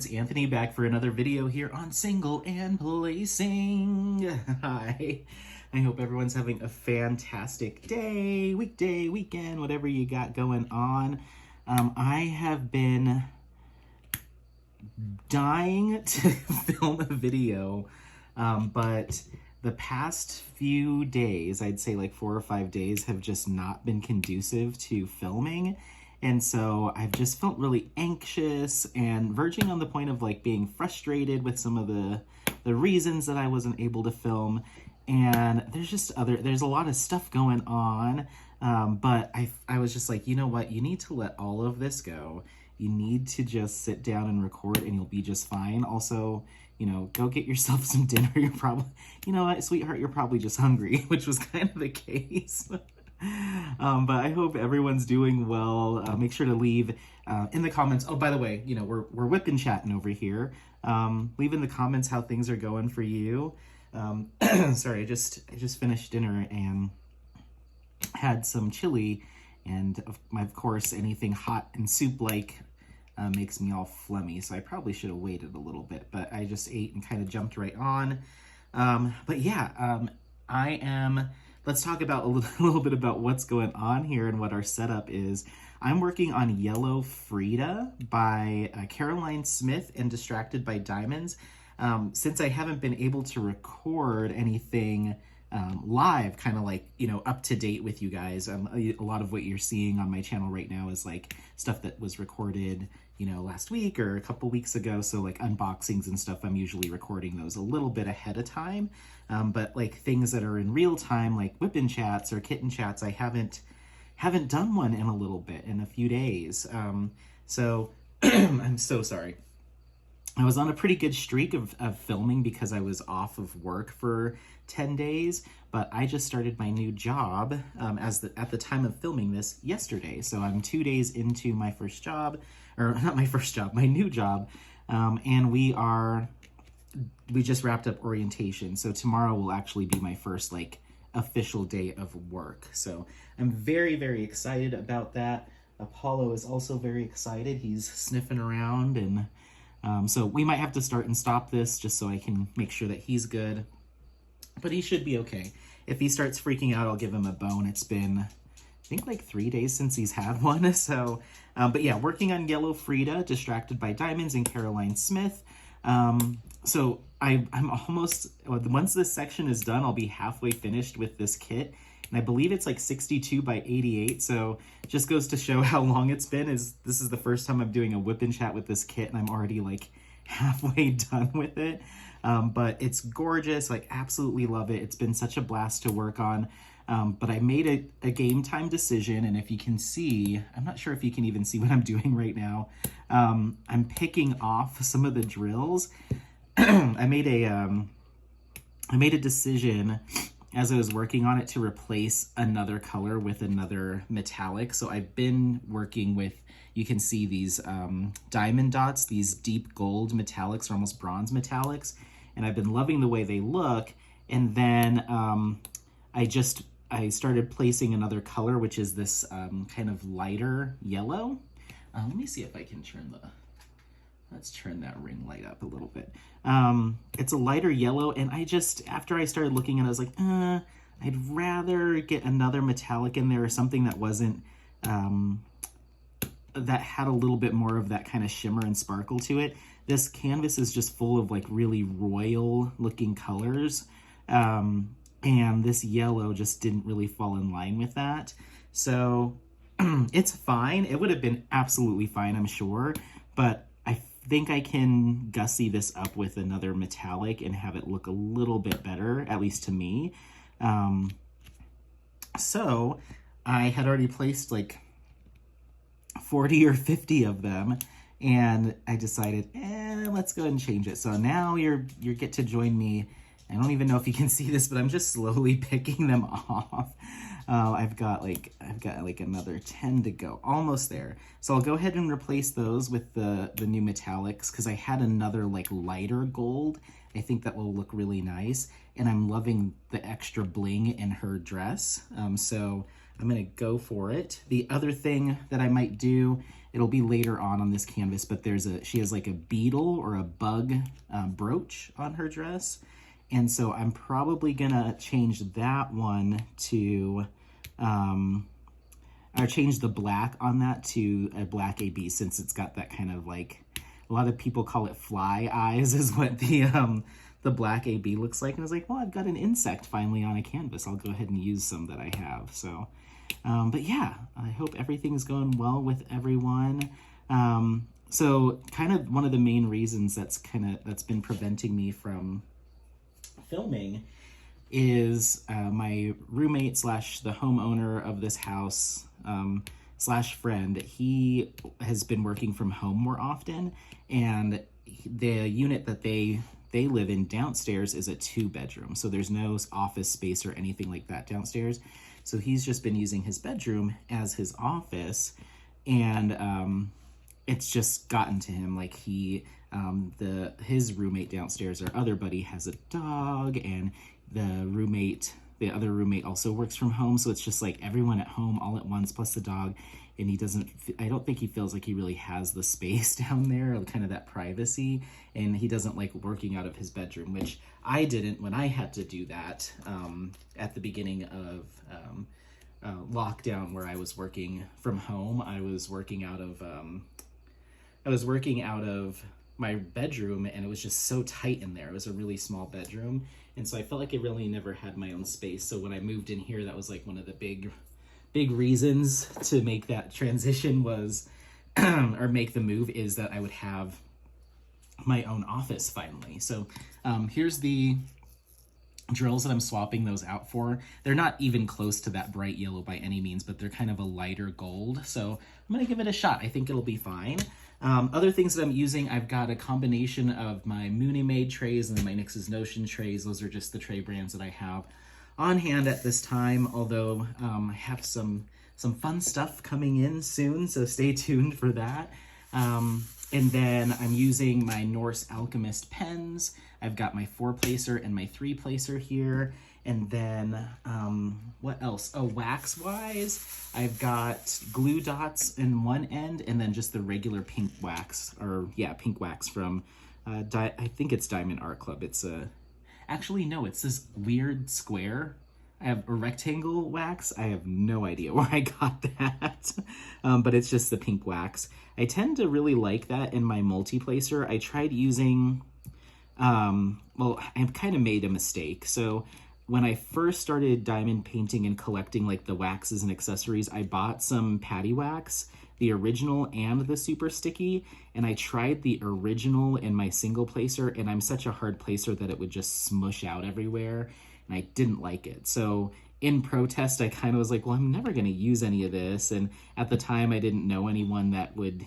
it's Anthony back for another video here on Single and Placing. Hi, I hope everyone's having a fantastic day, weekday, weekend, whatever you got going on. I have been dying to film a video, but the past few days, I'd say like 4 or 5 days, have just not been conducive to filming. And so I've just felt really anxious and verging on the point of like being frustrated with some of the reasons that I wasn't able to film. And there's a lot of stuff going on. But I was just like, you know what? You need to let all of this go. You need to just sit down and record and you'll be just fine. Also, you know, go get yourself some dinner. You're probably, you know what, sweetheart, you're probably just hungry, which was kind of the case. But I hope everyone's doing well. Make sure to leave in the comments. Oh, by the way, you know, we're WIP and chatting over here. Leave in the comments how things are going for you. Sorry, I just finished dinner and had some chili, and of course anything hot and soup-like makes me all phlegmy, so I probably should have waited a little bit, but I just ate and kind of jumped right on. But yeah, let's talk about a little bit about what's going on here and what our setup is. I'm working on Yellow Frida by Caroline Smith and Distracted by Diamonds. Since I haven't been able to record anything live, kind of like, you know, up to date with you guys. A lot of what you're seeing on my channel right now is like stuff that was recorded, you know, last week or a couple weeks ago. So like unboxings and stuff, I'm usually recording those a little bit ahead of time. But like things that are in real time, like whipping chats or kitten chats, I haven't done one in a little bit, in a few days. So I'm so sorry. I was on a pretty good streak of filming because I was off of work for 10 days, but I just started my new job at the time of filming this yesterday. So I'm 2 days into my first job, or not my first job, my new job. And we just wrapped up orientation. So tomorrow will actually be my first like official day of work. So I'm very, very excited about that. Apollo is also very excited. He's sniffing around, and so we might have to start and stop this just so I can make sure that he's good. But he should be okay. If he starts freaking out, I'll give him a bone. It's been, I think, like 3 days since he's had one. So, but yeah, working on Yellow Frida, Distracted by Diamonds, and Caroline Smith. So I'm almost, once this section is done, I'll be halfway finished with this kit. And I believe it's like 62 by 88. So just goes to show how long it's been. This is the first time I'm doing a whip and chat with this kit, and I'm already like halfway done with it. But it's gorgeous. Like, absolutely love it. It's been such a blast to work on. But I made a game time decision, and if you can see, I'm not sure if you can even see what I'm doing right now. I'm picking off some of the drills. I made a decision as I was working on it to replace another color with another metallic. So I've been working with, you can see these diamond dots, these deep gold metallics, or almost bronze metallics, and I've been loving the way they look. And then I started placing another color, which is this kind of lighter yellow. Let me see if I can let's turn that ring light up a little bit. It's a lighter yellow, and after I started looking at it, I was like, I'd rather get another metallic in there, or something that wasn't, that had a little bit more of that kind of shimmer and sparkle to it. This canvas is just full of like really royal looking colors. And this yellow just didn't really fall in line with that. So it's fine. It would have been absolutely fine, I'm sure, but I think I can gussy this up with another metallic and have it look a little bit better, at least to me. So I had already placed like 40 or 50 of them, and I decided, let's go ahead and change it. So now you get to join me. I don't even know if you can see this, but I'm just slowly picking them off. I've got like another 10 to go, almost there. So I'll go ahead and replace those with the new metallics, because I had another like lighter gold I think that will look really nice. And I'm loving the extra bling in her dress. So I'm gonna go for it. The other thing that I might do, it'll be later on this canvas, but she has like a beetle or a bug brooch on her dress. And so I'm probably gonna change that one to, or change the black on that to a black AB, since it's got that kind of like, a lot of people call it fly eyes is what the black AB looks like. And I was like, well, I've got an insect finally on a canvas. I'll go ahead and use some that I have. So, but yeah, I hope everything's going well with everyone. So kind of one of the main reasons that's been preventing me from filming is my roommate slash the homeowner of this house slash friend. He has been working from home more often, and the unit that they live in downstairs is a 2-bedroom, so there's no office space or anything like that downstairs. So he's just been using his bedroom as his office, and it's just gotten to him. Like his roommate downstairs, our other buddy, has a dog, and the other roommate also works from home. So it's just like everyone at home all at once, plus the dog. And I don't think he feels like he really has the space down there, or kind of that privacy. And he doesn't like working out of his bedroom, which I didn't when I had to do that at the beginning of lockdown, where I was working from home. I was working out of my bedroom, and it was just so tight in there. It was a really small bedroom, and so I felt like I really never had my own space. So when I moved in here, that was like one of the big reasons to make that transition was or make the move, is that I would have my own office finally. So here's the drills that I'm swapping those out for. They're not even close to that bright yellow by any means, but they're kind of a lighter gold. So I'm gonna give it a shot. I think it'll be fine. Other things that I'm using, I've got a combination of my Mooney Made trays and my Nix's Notion trays. Those are just the tray brands that I have on hand at this time, although I have some fun stuff coming in soon, so stay tuned for that. And then I'm using my Norse Alchemist pens. I've got my 4-placer and my 3-placer here. And then, what else? Oh, wax-wise, I've got glue dots in one end, and then just the regular pink wax, pink wax from, I think it's Diamond Art Club. It's actually, no, it's this weird square. I have a rectangle wax. I have no idea where I got that, but it's just the pink wax. I tend to really like that in my multi-placer. I tried using, well, I kind of made a mistake. So when I first started diamond painting and collecting like the waxes and accessories, I bought some patty wax, the original and the super sticky, and I tried the original in my single placer, and I'm such a hard placer that it would just smush out everywhere, and I didn't like it. So in protest, I kind of was like, well, I'm never going to use any of this. And at the time, I didn't know anyone that would,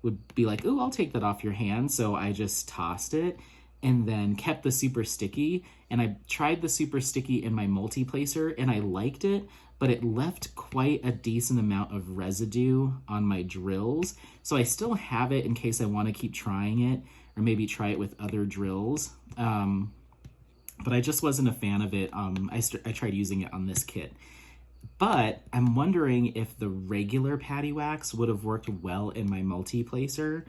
would be like, oh, I'll take that off your hand. So I just tossed it and then kept the super sticky. And I tried the super sticky in my multi-placer, and I liked it, but it left quite a decent amount of residue on my drills. So I still have it in case I want to keep trying it, or maybe try it with other drills. But I just wasn't a fan of it. I tried using it on this kit. But I'm wondering if the regular patty wax would have worked well in my multi-placer.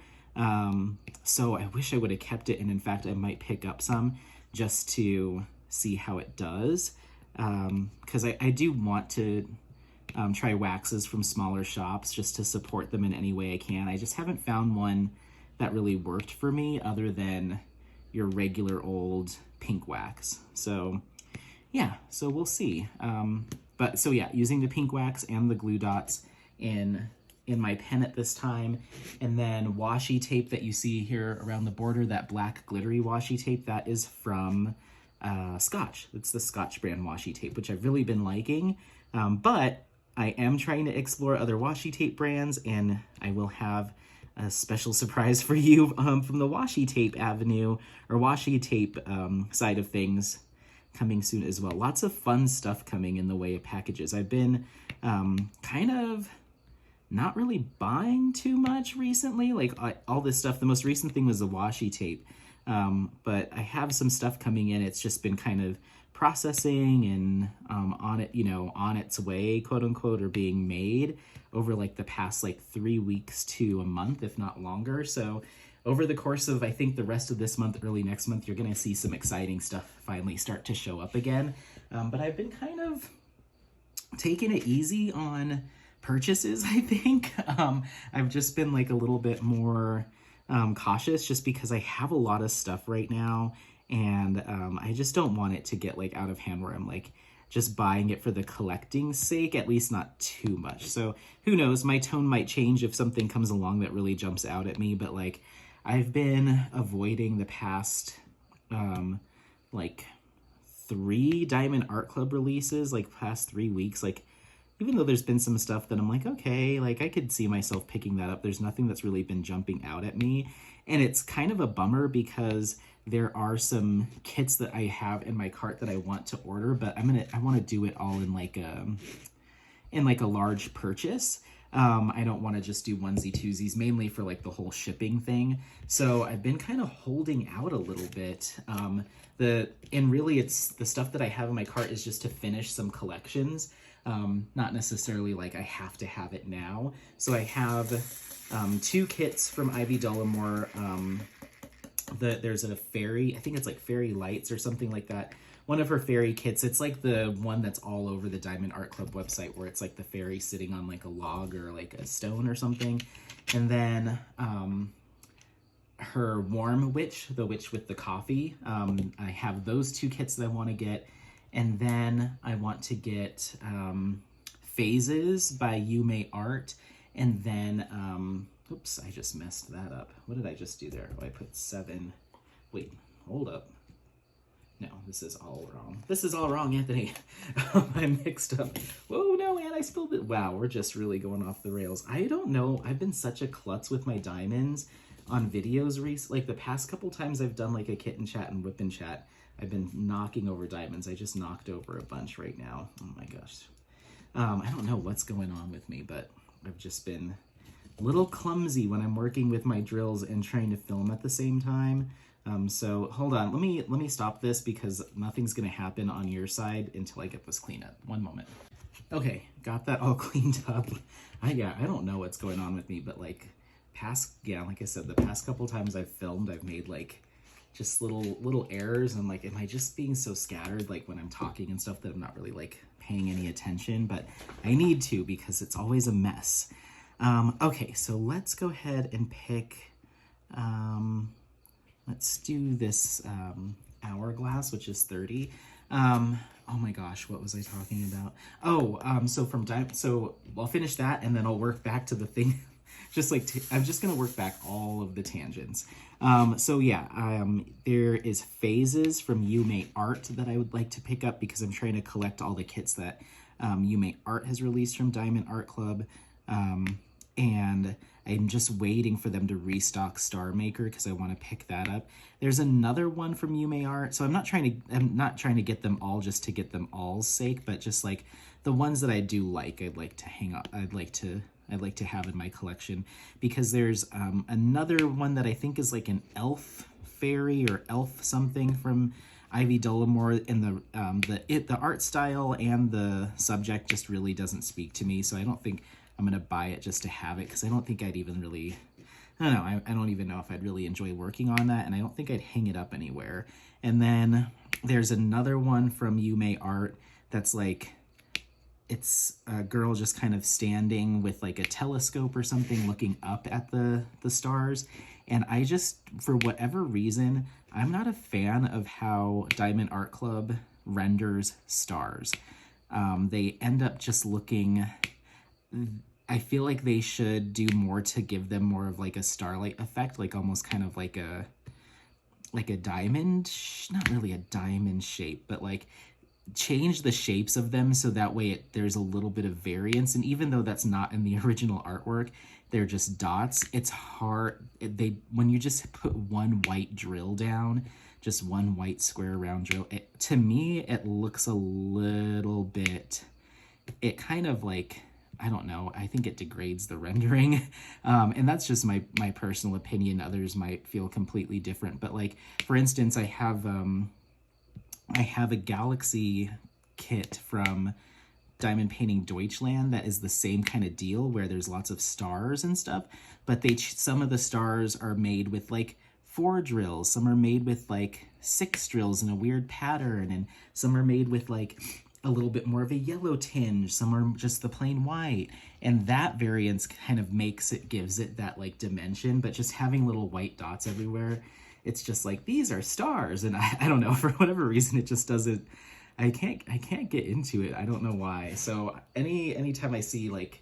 So I wish I would have kept it, and in fact, I might pick up some just to see how it does. Because I do want to try waxes from smaller shops just to support them in any way I can. I just haven't found one that really worked for me other than your regular old pink wax. So yeah, so we'll see. But so yeah, using the pink wax and the glue dots in my pen at this time. And then washi tape that you see here around the border, that black glittery washi tape, that is from Scotch. It's the Scotch brand washi tape, which I've really been liking. But I am trying to explore other washi tape brands, and I will have a special surprise for you from the washi tape avenue, or washi tape side of things, coming soon as well. Lots of fun stuff coming in the way of packages. I've been kind of not really buying too much recently, like all this stuff. The most recent thing was the washi tape. But I have some stuff coming in. It's just been kind of processing and on it, on its way, quote unquote, or being made over like the past like 3 weeks to a month, if not longer. So over the course of, I think, the rest of this month, early next month, you're going to see some exciting stuff finally start to show up again. But I've been kind of taking it easy on purchases, I think. I've just been like a little bit more cautious just because I have a lot of stuff right now, and I just don't want it to get like out of hand where I'm like just buying it for the collecting sake, at least not too much. So who knows, my tone might change if something comes along that really jumps out at me, but like I've been avoiding the past like 3 Diamond Art Club releases, like past 3 weeks. Like, even though there's been some stuff that I'm like, okay, like I could see myself picking that up, there's nothing that's really been jumping out at me. And it's kind of a bummer because there are some kits that I have in my cart that I want to order, but I want to do it all in like a large purchase. I don't want to just do onesie twosies, mainly for like the whole shipping thing. So I've been kind of holding out a little bit. And really it's the stuff that I have in my cart is just to finish some collections. Not necessarily like I have to have it now. So I have 2 kits from Ivy Dollamore. There's a fairy, I think it's like Fairy Lights or something like that. One of her fairy kits, it's like the one that's all over the Diamond Art Club website, where it's like the fairy sitting on like a log or like a stone or something. And then her Warm Witch, the witch with the coffee. I have those 2 kits that I want to get. And then I want to get Phases by Yume Art. And then, oops, I just messed that up. What did I just do there? Oh, I put 7. Wait, hold up. No, this is all wrong. This is all wrong, Anthony. I mixed up. Whoa, no, man, I spilled it. Wow, we're just really going off the rails. I don't know. I've been such a klutz with my diamonds on videos recently. Like the past couple times I've done like a kitten chat and whip and chat, I've been knocking over diamonds. I just knocked over a bunch right now. Oh my gosh. I don't know what's going on with me, but I've just been a little clumsy when I'm working with my drills and trying to film at the same time. So hold on, let me stop this because nothing's gonna happen on your side until I get this cleaned up. One moment. Okay, got that all cleaned up. I don't know what's going on with me, but like like I said, the past couple times I've filmed, I've made like just little errors, and like, am I just being so scattered like when I'm talking and stuff that I'm not really like paying any attention? But I need to, because it's always a mess. Okay, so let's go ahead and pick, let's do this hourglass, which is 30. Oh my gosh, what was I talking about? Oh, so I'll finish that and then I'll work back to the thing. Just like, I'm just gonna work back all of the tangents. So yeah, there is Phases from Yume Art that I would like to pick up because I'm trying to collect all the kits that Yume Art has released from Diamond Art Club. And I'm just waiting for them to restock Star Maker because I want to pick that up. There's another one from Yume Art, so I'm not trying to get them all just to get them all's sake, but just like the ones that I do like, I'd like to hang up. I'd like to have in my collection, because there's another one that I think is like an elf fairy or elf something from Ivy Dollamore, and the art style and the subject just really doesn't speak to me, so I don't think I'm gonna buy it just to have it, because I don't think I'd even really, I don't know, I don't even know if I'd really enjoy working on that, and I don't think I'd hang it up anywhere. And then there's another one from Yume Art that's like, it's a girl just kind of standing with like a telescope or something looking up at the stars. And I just, for whatever reason, I'm not a fan of how Diamond Art Club renders stars. They end up just looking, I feel like they should do more to give them more of like a starlight effect, like almost kind of like a diamond, not really a diamond shape, but like change the shapes of them so that way there's a little bit of variance. And even though that's not in the original artwork, they're just dots, it's hard. When you just put one white drill down, just one white square round drill, to me it looks a little bit, it kind of like I don't know, I think it degrades the rendering. And that's just my personal opinion. Others might feel completely different. But like, for instance, I have a galaxy kit from Diamond Painting Deutschland that is the same kind of deal where there's lots of stars and stuff, but some of the stars are made with like 4 drills, some are made with like 6 drills in a weird pattern, and some are made with like a little bit more of a yellow tinge, some are just the plain white, and that variance kind of gives it that like dimension. But just having little white dots everywhere, it's just like, these are stars, and I don't know, for whatever reason it just doesn't, I can't get into it. I don't know why. So anytime I see like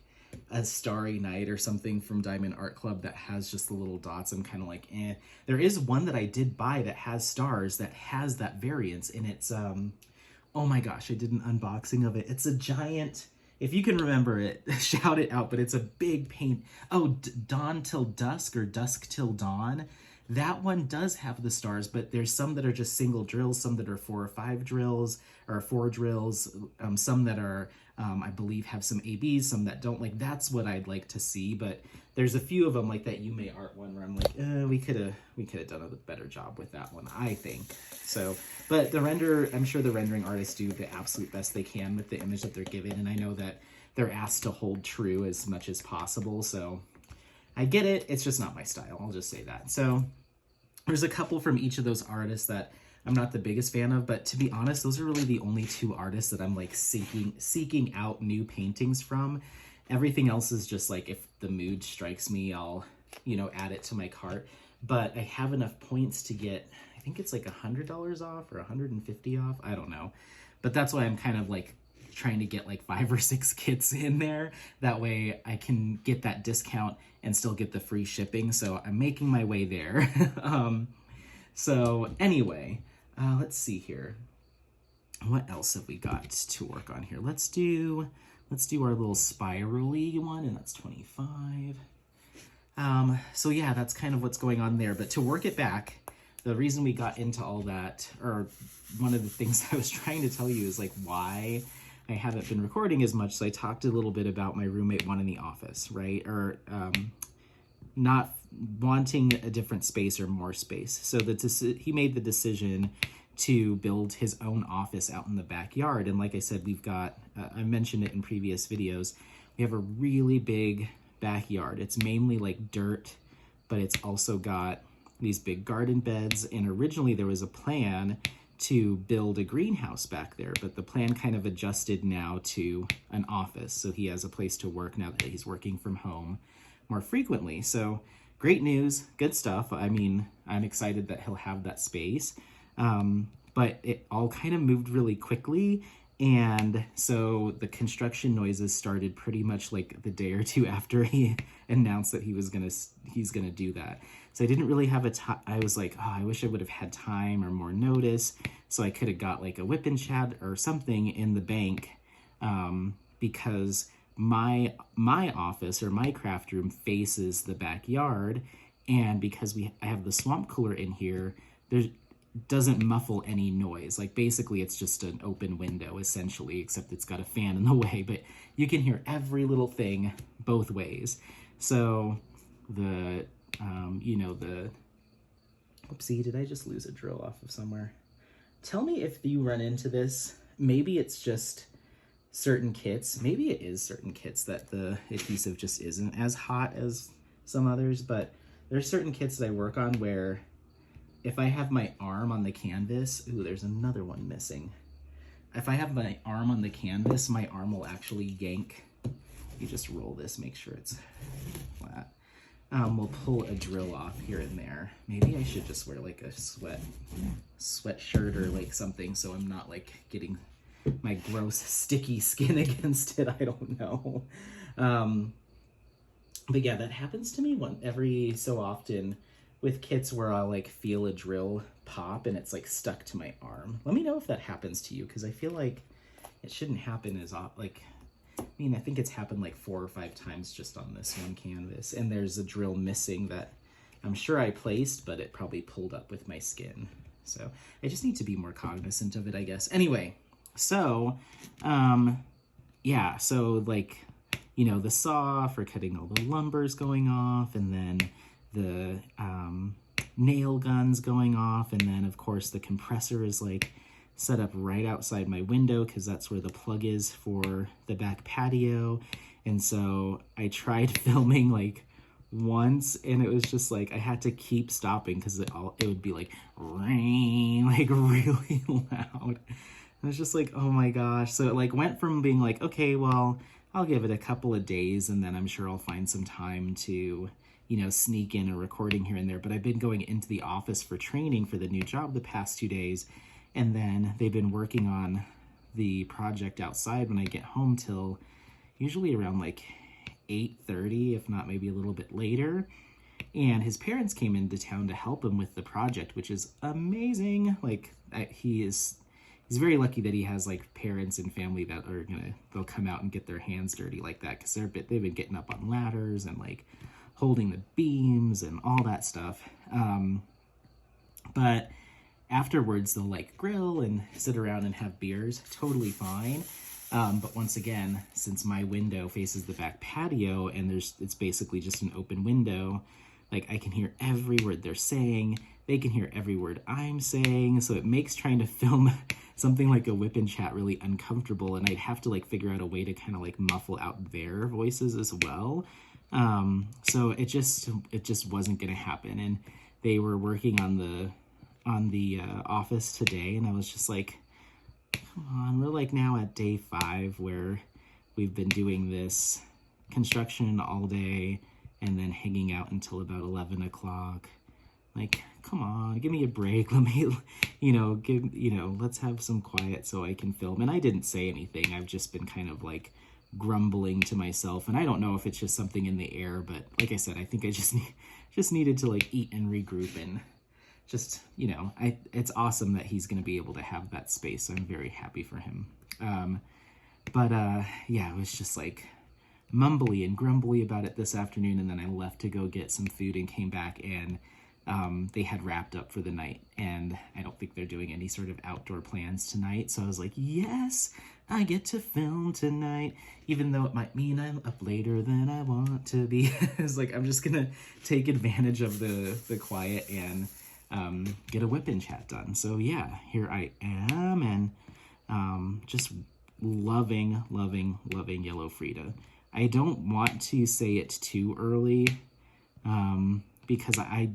a Starry Night or something from Diamond Art Club that has just the little dots, I'm kind of like, eh. There is one that I did buy that has stars, that has that variance, and it's oh my gosh, I did an unboxing of it. It's a giant, if you can remember it, shout it out, but it's a big paint. Oh, Dawn Till Dusk or Dusk Till Dawn. That one does have the stars, but there's some that are just single drills, some that are 4 or 5 drills, or 4 drills, some that are, I believe, have some ABs, some that don't. Like, that's what I'd like to see, but there's a few of them, like that You May Art one, where I'm like, we could have done a better job with that one, I think. So, but the I'm sure the rendering artists do the absolute best they can with the image that they're given, and I know that they're asked to hold true as much as possible, so I get it. It's just not my style. I'll just say that. So there's a couple from each of those artists that I'm not the biggest fan of, but to be honest, those are really the only 2 artists that I'm like seeking out new paintings from. Everything else is just like, if the mood strikes me, I'll, add it to my cart. But I have enough points to get, I think it's like $100 off or $150 off. I don't know. But that's why I'm kind of like trying to get like 5 or 6 kits in there. That way I can get that discount and still get the free shipping. So I'm making my way there. So anyway, let's see here. What else have we got to work on here? Let's do our little spirally one, and that's 25. So yeah, that's kind of what's going on there. But to work it back, the reason we got into all that, or one of the things I was trying to tell you, is like why I haven't been recording as much. So I talked a little bit about my roommate wanting the office, right? Or not wanting a different space or more space. So he made the decision to build his own office out in the backyard. And like I said, we've got, I mentioned it in previous videos, we have a really big backyard. It's mainly like dirt, but it's also got these big garden beds. And originally there was a plan to build a greenhouse back there, but the plan kind of adjusted now to an office. So he has a place to work now that he's working from home more frequently. So great news, good stuff. I mean, I'm excited that he'll have that space. But it all kind of moved really quickly. And so the construction noises started pretty much like the day or 2 after he announced that he's gonna do that. So I didn't really have I was like, oh, I wish I would have had time or more notice, so I could have got like a WIP and chat or something in the bank, because my office or my craft room faces the backyard, and because I have the swamp cooler in here, there doesn't muffle any noise. Like basically it's just an open window essentially, except it's got a fan in the way, but you can hear every little thing both ways. So the oopsie, did I just lose a drill off of somewhere? Tell me if you run into this. Maybe it's just certain kits. Maybe it is certain kits that the adhesive just isn't as hot as some others, but there's certain kits that I work on where if I have my arm on the canvas, ooh, there's another one missing. If I have my arm on the canvas, my arm will actually yank. You just roll this, make sure it's flat. We'll pull a drill off here and there. Maybe I should just wear like a sweatshirt or like something so I'm not like getting my gross sticky skin against it. I don't know. But yeah, that happens to me every so often with kits where I'll like feel a drill pop and it's like stuck to my arm. Let me know if that happens to you, because I feel like it shouldn't happen as like, I mean, I think it's happened like 4 or 5 times just on this one canvas, and there's a drill missing that I'm sure I placed, but it probably pulled up with my skin. So I just need to be more cognizant of it, I guess. Anyway, so yeah, so like you know, the saw for cutting all the lumbers going off, and then the nail guns going off, and then of course the compressor is like set up right outside my window because that's where the plug is for the back patio. And so I tried filming like once, and it was just like I had to keep stopping because it would be like ring, like really loud. I was just like, oh my gosh. So it like went from being like, okay, well, I'll give it a couple of days and then I'm sure I'll find some time to, you know, sneak in a recording here and there. But I've been going into the office for training for the new job the past 2 days. And then they've been working on the project outside when I get home till usually around like 8:30, if not maybe a little bit later. And his parents came into town to help him with the project, which is amazing. Like he's very lucky that he has like parents and family that are they'll come out and get their hands dirty like that, because they've been getting up on ladders and like holding the beams and all that stuff. But afterwards they'll like grill and sit around and have beers, totally fine. But once again, since my window faces the back patio and it's basically just an open window, like I can hear every word they're saying, they can hear every word I'm saying, so it makes trying to film something like a WIP and chat really uncomfortable, and I'd have to like figure out a way to kind of like muffle out their voices as well. So it just wasn't gonna happen. And they were working on the office today, and I was just like, come on, we're like now at day 5 where we've been doing this construction all day and then hanging out until about 11 o'clock. Like, come on, give me a break. Let me, let's have some quiet so I can film. And I didn't say anything. I've just been kind of like grumbling to myself. And I don't know if it's just something in the air, but like I said, I think I just needed to like eat and regroup and just, it's awesome that he's going to be able to have that space. I'm very happy for him. Yeah, it was just like mumbly and grumbly about it this afternoon. And then I left to go get some food and came back, and they had wrapped up for the night, and I don't think they're doing any sort of outdoor plans tonight. So I was like, yes, I get to film tonight, even though it might mean I'm up later than I want to be. It's like, I'm just gonna take advantage of the quiet and get a WIP and chat done. So yeah, here I am, and just loving Yellow Frida. I don't want to say it too early, because I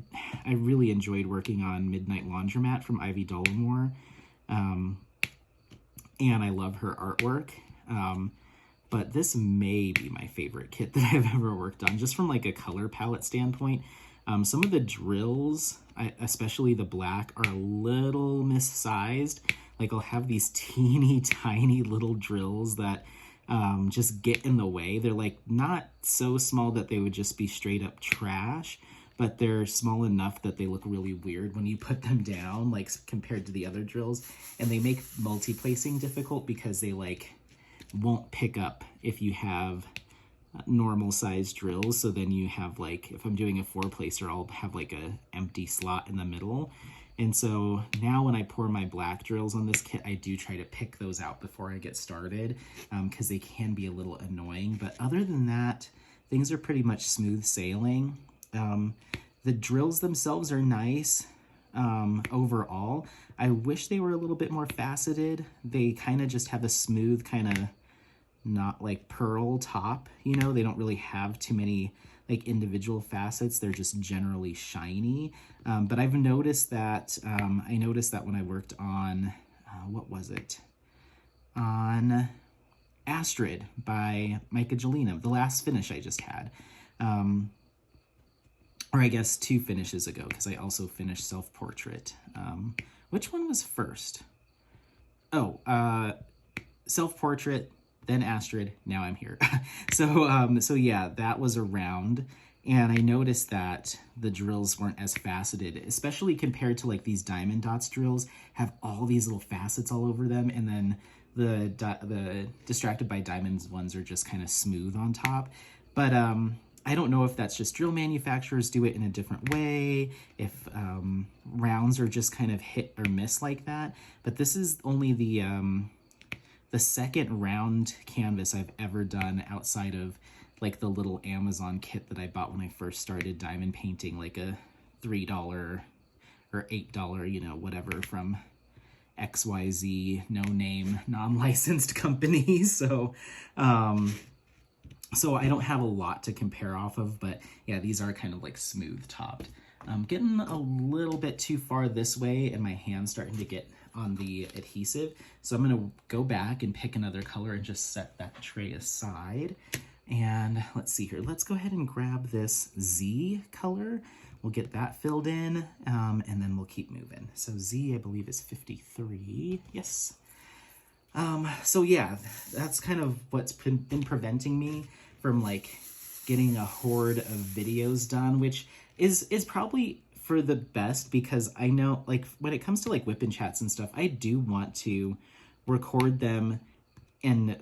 really enjoyed working on Midnight Laundromat from Ivy Dollamore, and I love her artwork, but this may be my favorite kit that I've ever worked on, just from like a color palette standpoint. Some of the drills, especially the black, are a little missized. Like I'll have these teeny tiny little drills that just get in the way. They're like not so small that they would just be straight up trash, but they're small enough that they look really weird when you put them down, like compared to the other drills. And they make multi-placing difficult because they like won't pick up if you have normal size drills. So then you have like, if I'm doing a 4-placer, I'll have like a empty slot in the middle. And so now when I pour my black drills on this kit, I do try to pick those out before I get started, because they can be a little annoying. But other than that, things are pretty much smooth sailing. The drills themselves are nice overall. I wish they were a little bit more faceted. They kind of just have a smooth kind of not like pearl top, they don't really have too many like individual facets. They're just generally shiny. But I've noticed that, I noticed that when I worked on, what was it? On Astrid by Micah Gelina, the last finish I just had. Or I guess 2 finishes ago, because I also finished Self-Portrait. Which one was first? Oh, Self-Portrait, then Astrid, now I'm here. So yeah, that was around, and I noticed that the drills weren't as faceted, especially compared to like these Diamond Dots drills have all these little facets all over them, and then the Distracted by Diamonds ones are just kind of smooth on top. But I don't know if that's just drill manufacturers do it in a different way, if rounds are just kind of hit or miss like that. But this is only the the second round canvas I've ever done outside of like the little Amazon kit that I bought when I first started diamond painting, like a $3 or $8, you know, whatever, from XYZ, no name, non-licensed company. So so I don't have a lot to compare off of, but yeah, these are kind of like smooth topped. I'm getting a little bit too far this way and my hand's starting to get on the adhesive. So I'm gonna go back and pick another color and just set that tray aside. And let's see here, let's go ahead and grab this Z color. We'll get that filled in, and then we'll keep moving. So Z, I believe, is 53, yes. So yeah, that's kind of what's been preventing me from like getting a horde of videos done, which is probably for the best, because I know like when it comes to like WIP and chats and stuff, I do want to record them and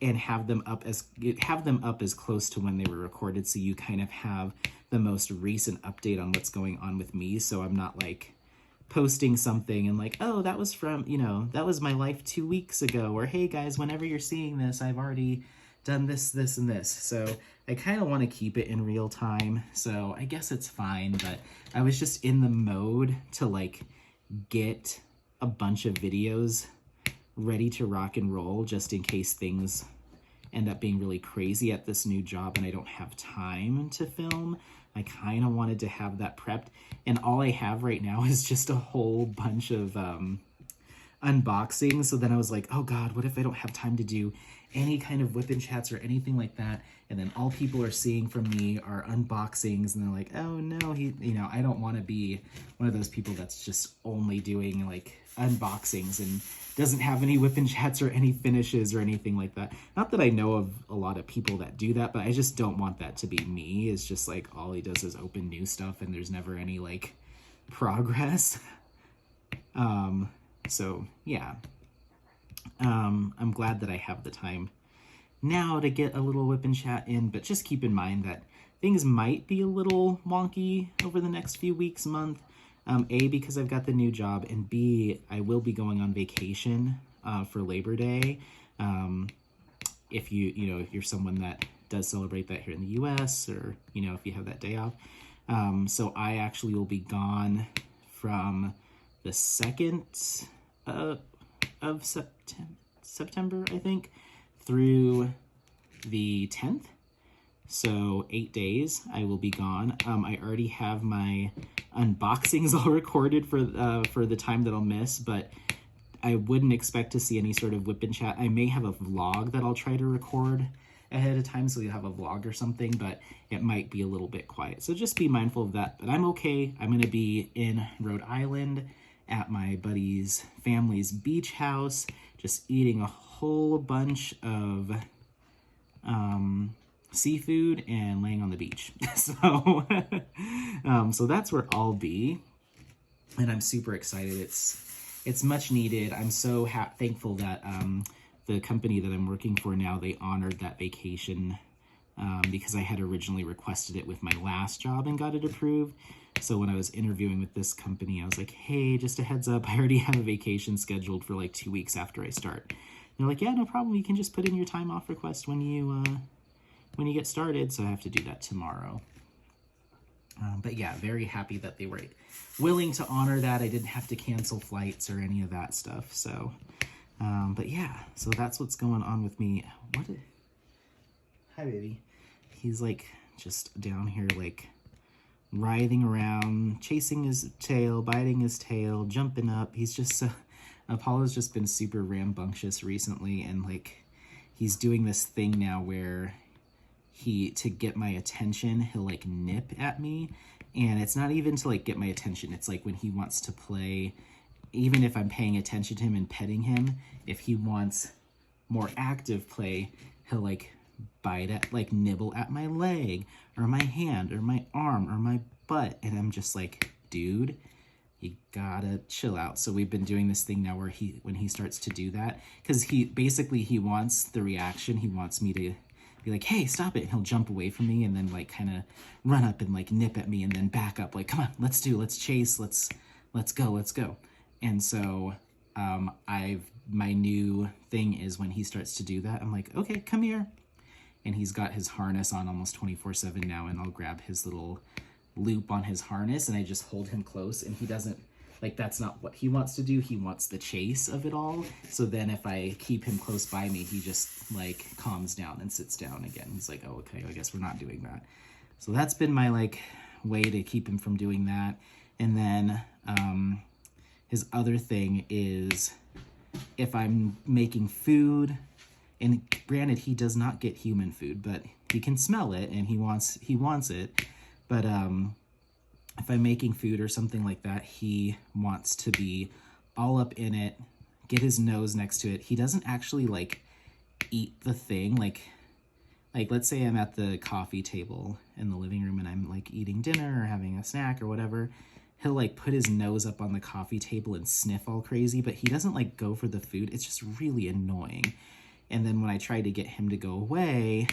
have them up as close to when they were recorded, so you kind of have the most recent update on what's going on with me. So I'm not like posting something and like, oh, that was from, you know, that was my life 2 weeks ago, or hey guys, whenever you're seeing this, I've already done this, this, and this. So I kind of want to keep it in real time, so I guess it's fine. But I was just in the mode to like get a bunch of videos ready to rock and roll, just in case things end up being really crazy at this new job and I don't have time to film. I kind of wanted to have that prepped, and all I have right now is just a whole bunch of unboxings. So then I was like, oh God, what if I don't have time to do any kind of WIP and chats or anything like that? And then all people are seeing from me are unboxings, and they're like, oh no, you know, I don't want to be one of those people that's just only doing like unboxings and doesn't have any WIP and chats or any finishes or anything like that. Not that I know of a lot of people that do that, but I just don't want that to be me. It's just like all he does is open new stuff and there's never any like progress. So yeah, I'm glad that I have the time now to get a little WIP and chat in, but just keep in mind that things might be a little wonky over the next few weeks, month. A, because I've got the new job, and B, I will be going on vacation for Labor Day. If if you're someone that does celebrate that here in the US, or, you know, if you have that day off. So I actually will be gone from the 2nd of September, I think, through the 10th. So 8 days I will be gone. I already have my unboxings all recorded for the time that I'll miss, but I wouldn't expect to see any sort of WIP and chat. I may have a vlog that I'll try to record ahead of time, so you'll have a vlog or something, but it might be a little bit quiet. So just be mindful of that, but I'm okay. I'm gonna be in Rhode Island at my buddy's family's beach house, just eating a whole bunch of seafood and laying on the beach. So so that's where I'll be, and I'm super excited. It's much needed. I'm so thankful that the company that I'm working for now, they honored that vacation, because I had originally requested it with my last job and got it approved. So when I was interviewing with this company, I was like, hey, just a heads up, I already have a vacation scheduled for like 2 weeks after I start. And they're like, yeah, no problem, you can just put in your time off request when you get started. So I have to do that tomorrow. But yeah, very happy that they were willing to honor that. I didn't have to cancel flights or any of that stuff. So, but yeah, so that's what's going on with me. Hi, baby. He's like just down here, like writhing around, chasing his tail, biting his tail, jumping up. He's just so, Apollo's just been super rambunctious recently, and like he's doing this thing now where to get my attention, he'll like nip at me, and it's not even to like get my attention. It's like when he wants to play, even if I'm paying attention to him and petting him, if he wants more active play, he'll like bite at, like nibble at my leg or my hand or my arm or my butt, and I'm just like, dude, you gotta chill out. So we've been doing this thing now where when he starts to do that, because he wants the reaction, he wants me to be like, hey, stop it, and he'll jump away from me and then like kind of run up and like nip at me and then back up, like, come on, let's chase, let's go. And so my new thing is when he starts to do that, I'm like, okay, come here. And he's got his harness on almost 24/7 now, and I'll grab his little loop on his harness and I just hold him close, and he doesn't, like, that's not what he wants to do. He wants the chase of it all. So then if I keep him close by me, he just like calms down and sits down again. He's like, oh, okay, I guess we're not doing that. So that's been my like way to keep him from doing that. And then his other thing is if I'm making food, and granted, he does not get human food, but he can smell it and he wants it. But if I'm making food or something like that, he wants to be all up in it, get his nose next to it. He doesn't actually like eat the thing. Like let's say I'm at the coffee table in the living room and I'm like eating dinner or having a snack or whatever. He'll like put his nose up on the coffee table and sniff all crazy, but he doesn't like go for the food. It's just really annoying. And then when I try to get him to go away,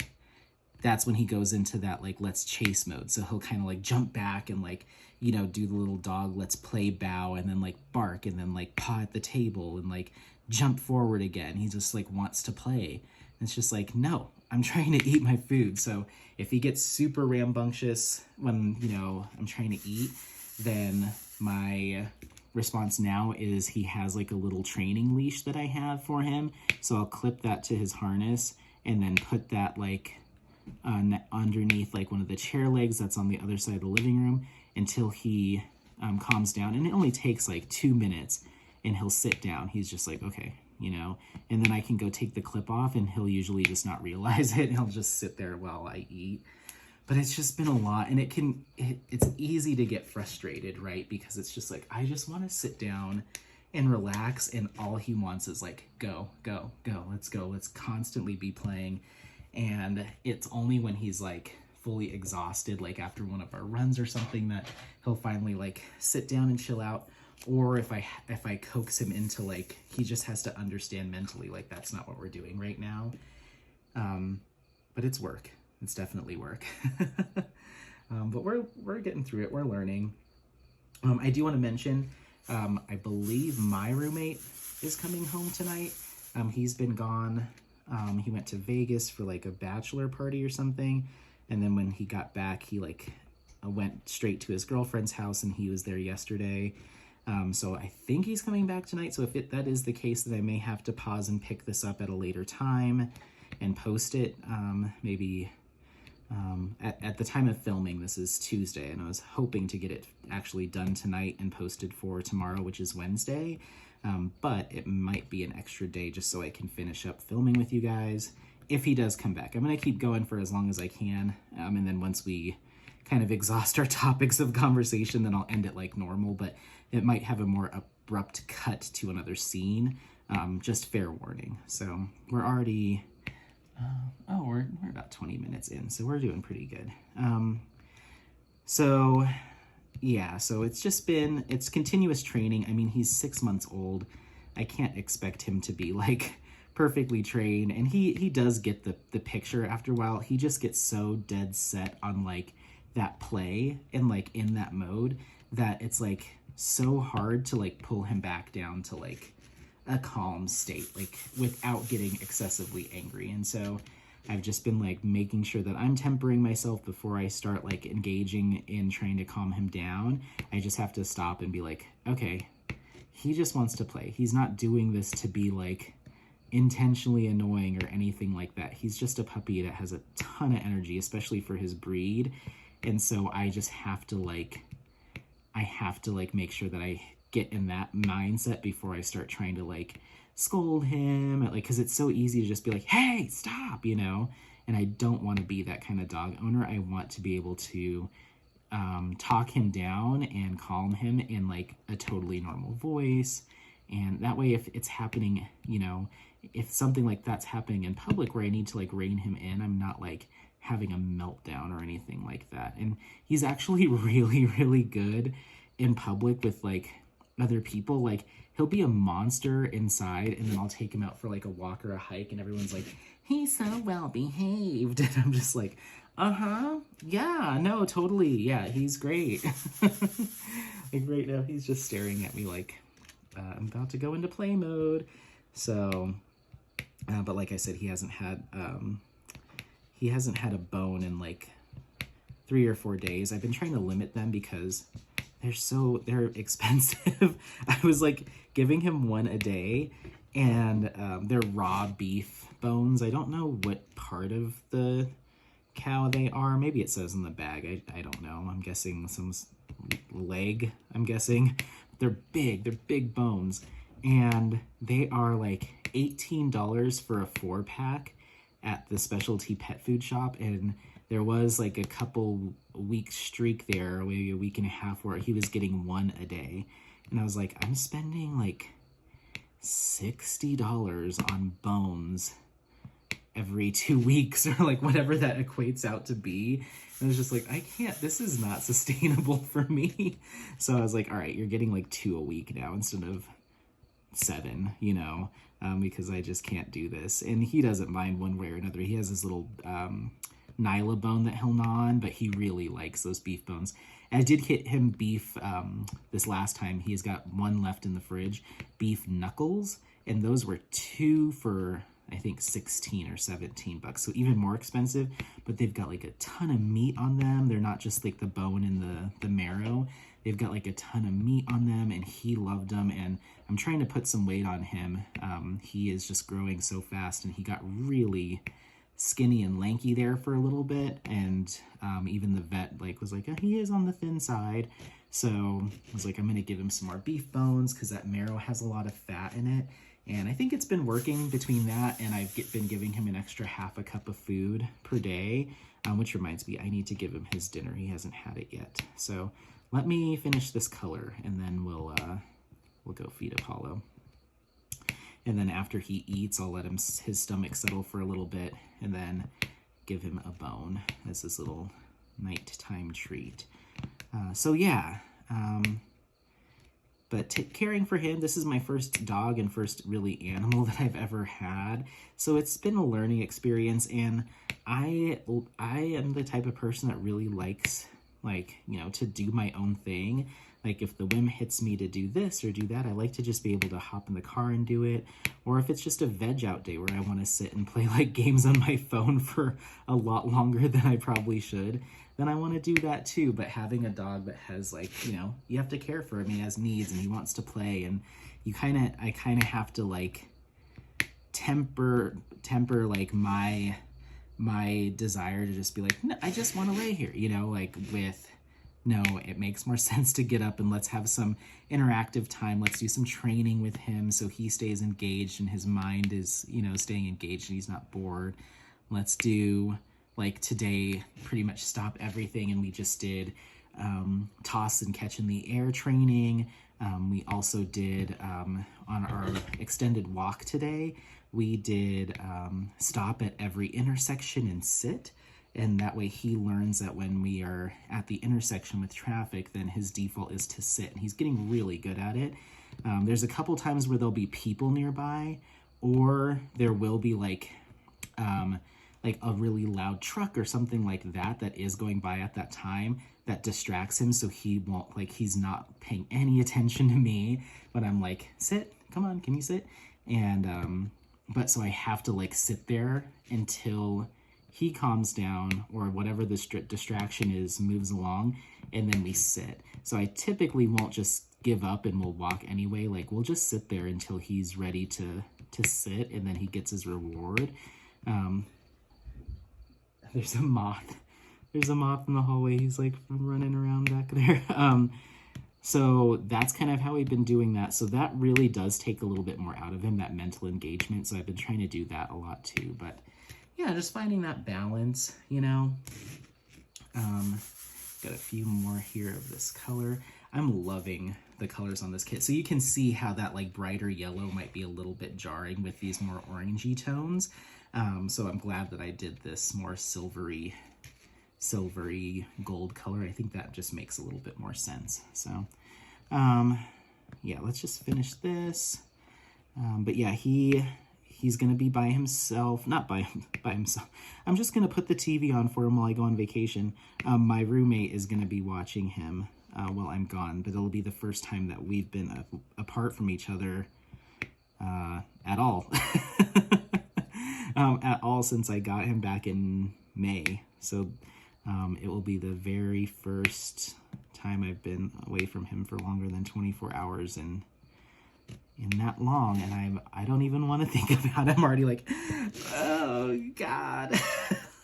that's when he goes into that like let's chase mode. So he'll kind of like jump back and like, you know, do the little dog let's play bow, and then like bark, and then like paw at the table and like jump forward again. He just like wants to play. And it's just like, no, I'm trying to eat my food. So if he gets super rambunctious when, you know, I'm trying to eat, then my response now is he has like a little training leash that I have for him. So I'll clip that to his harness and then put that like underneath like one of the chair legs that's on the other side of the living room until he calms down. And it only takes like 2 minutes and he'll sit down. He's just like, okay, you know, and then I can go take the clip off and he'll usually just not realize it. He'll just sit there while I eat. But it's just been a lot, and it's easy to get frustrated, right? Because it's just like, I just want to sit down and relax, and all he wants is like, go, go, go, let's go. Let's constantly be playing. And it's only when he's like fully exhausted, like after one of our runs or something, that he'll finally like sit down and chill out. Or if I coax him into like, he just has to understand mentally, like that's not what we're doing right now. But it's work. It's definitely work. But we're getting through it. We're learning. I do want to mention, I believe my roommate is coming home tonight. He's been gone. He went to Vegas for like a bachelor party or something. And then when he got back, he like went straight to his girlfriend's house, and he was there yesterday. So I think he's coming back tonight. So if that is the case, then I may have to pause and pick this up at a later time and post it. Maybe at the time of filming, this is Tuesday, and I was hoping to get it actually done tonight and posted for tomorrow, which is Wednesday. But it might be an extra day just so I can finish up filming with you guys if he does come back. I'm going to keep going for as long as I can. And then once we kind of exhaust our topics of conversation, then I'll end it like normal, but it might have a more abrupt cut to another scene. Just fair warning. So we're already, we're about 20 minutes in, so we're doing pretty good. So yeah, so it's continuous training. I mean, he's 6 months old. I can't expect him to be like perfectly trained, and he does get the picture after a while. He just gets so dead set on like that play and like in that mode that it's like so hard to like pull him back down to like a calm state, like without getting excessively angry. And so I've just been like making sure that I'm tempering myself before I start like engaging in trying to calm him down. I just have to stop and be like, okay, he just wants to play. He's not doing this to be like intentionally annoying or anything like that. He's just a puppy that has a ton of energy, especially for his breed. And so I just have to like, make sure that I get in that mindset before I start trying to like scold him, like, because it's so easy to just be like, hey, stop, you know. And I don't want to be that kind of dog owner. I want to be able to talk him down and calm him in like a totally normal voice. And that way, if it's happening, you know, if something like that's happening in public where I need to like rein him in, I'm not like having a meltdown or anything like that. And he's actually really, really good in public with like other people. Like he'll be a monster inside, and then I'll take him out for like a walk or a hike, and everyone's like, he's so well behaved. And I'm just like, yeah, no, totally, yeah, he's great. Like right now he's just staring at me like I'm about to go into play mode. So, but like I said, he hasn't had a bone in like 3 or 4 days. I've been trying to limit them because they're expensive. I was like giving him one a day, and they're raw beef bones. I don't know what part of the cow they are. Maybe it says in the bag. I don't know. I'm guessing some leg, I'm guessing. They're big bones, and they are like $18 for a 4-pack at the specialty pet food shop. And there was like a couple week streak there, maybe a week and a half, where he was getting one a day. And I was like, I'm spending like $60 on bones every 2 weeks, or like whatever that equates out to be. And I was just like, I can't, this is not sustainable for me. So I was like, all right, you're getting like 2 a week now instead of 7, you know, because I just can't do this. And he doesn't mind one way or another. He has this little Nyla bone that he'll gnaw on, but he really likes those beef bones. And I did get him beef this last time. He's got one left in the fridge, beef knuckles, and those were 2 for I think 16 or 17 bucks. So even more expensive, but they've got like a ton of meat on them. They're not just like the bone and the marrow. They've got like a ton of meat on them, and he loved them. And I'm trying to put some weight on him. He is just growing so fast, and he got really skinny and lanky there for a little bit. And even the vet like was like, oh, he is on the thin side. So I was like, I'm gonna give him some more beef bones because that marrow has a lot of fat in it. And I think it's been working between that, and I've been giving him an extra half a cup of food per day, which reminds me, I need to give him his dinner. He hasn't had it yet. So let me finish this color, and then we'll go feed Apollo. And then after he eats, I'll let his stomach settle for a little bit, and then give him a bone as his little nighttime treat. So yeah. But caring for him, this is my first dog and first really animal that I've ever had. So it's been a learning experience, and I am the type of person that really likes, like, you know, to do my own thing. Like if the whim hits me to do this or do that, I like to just be able to hop in the car and do it. Or if it's just a veg out day where I want to sit and play like games on my phone for a lot longer than I probably should, then I want to do that too. But having a dog that has, like, you know, you have to care for him. He has needs and he wants to play, and I kind of have to like temper like my desire to just be like, no, I just want to lay here, you know, like with, no, it makes more sense to get up and let's have some interactive time. Let's do some training with him so he stays engaged and his mind is, you know, staying engaged and he's not bored. Let's do, like today, pretty much stop everything, and we just did toss and catch in the air training. We also did, on our extended walk today, we did stop at every intersection and sit. And that way he learns that when we are at the intersection with traffic, then his default is to sit. And he's getting really good at it. There's a couple times where there'll be people nearby, or there will be like a really loud truck or something like that that is going by at that time that distracts him, so he won't, like, he's not paying any attention to me. But I'm like, sit, come on, can you sit? And but so I have to like sit there until he calms down, or whatever the distraction is moves along, and then we sit. So I typically won't just give up and we'll walk anyway. Like, we'll just sit there until he's ready to sit, and then he gets his reward. There's a moth. There's a moth in the hallway. He's like running around back there. So that's kind of how we've been doing that. So that really does take a little bit more out of him, that mental engagement. So I've been trying to do that a lot too. But yeah, just finding that balance, you know. Got a few more here of this color. I'm loving the colors on this kit. So you can see how that like brighter yellow might be a little bit jarring with these more orangey tones. So I'm glad that I did this more silvery gold color. I think that just makes a little bit more sense. So yeah, let's just finish this. But yeah, he's gonna be by himself, not by himself. I'm just gonna put the TV on for him while I go on vacation. My roommate is gonna be watching him while I'm gone, but it'll be the first time that we've been apart from each other at all. At all since I got him back in May. So it will be the very first time I've been away from him for longer than 24 hours in that long, and I don't even want to think about it. I'm already like, oh God.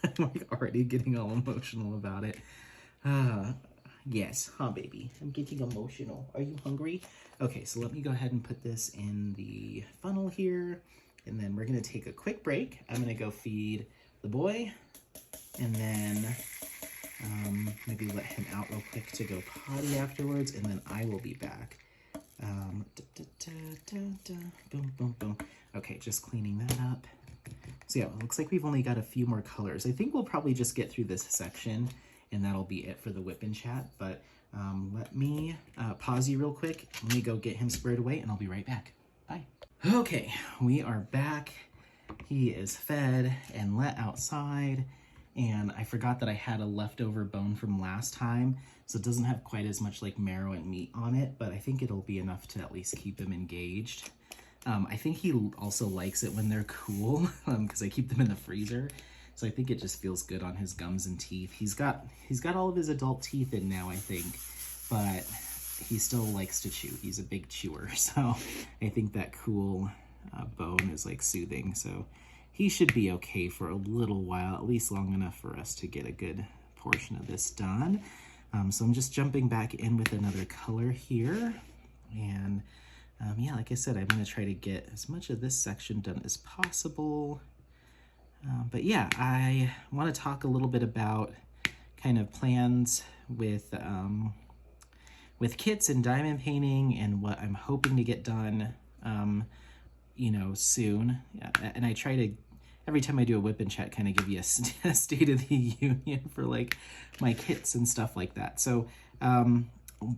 I'm like already getting all emotional about it. Yes, huh, baby? I'm getting emotional. Are you hungry? Okay, so let me go ahead and put this in the funnel here, and then we're gonna take a quick break. I'm gonna go feed the boy, and then maybe let him out real quick to go potty afterwards, and then I will be back. Boom, boom, boom. Okay, just cleaning that up. So yeah, it looks like we've only got a few more colors. I think we'll probably just get through this section, and that'll be it for the WIP and chat. But let me pause you real quick. Let me go get him squared away, and I'll be right back. Bye. Okay, we are back. He is fed and let outside, and I forgot that I had a leftover bone from last time, so it doesn't have quite as much like marrow and meat on it, but I think it'll be enough to at least keep him engaged. I think he also likes it when they're cool, because I keep them in the freezer, so I think it just feels good on his gums and teeth. He's got all of his adult teeth in now, I think, but he still likes to chew. He's a big chewer, so I think that cool bone is like soothing, so he should be okay for a little while, at least long enough for us to get a good portion of this done. So I'm just jumping back in with another color here, and yeah, like I said, I'm going to try to get as much of this section done as possible. But yeah, I want to talk a little bit about kind of plans with kits and diamond painting and what I'm hoping to get done, you know, soon. And I try to, every time I do a WIP and chat, kind of give you a state of the union for like my kits and stuff like that. So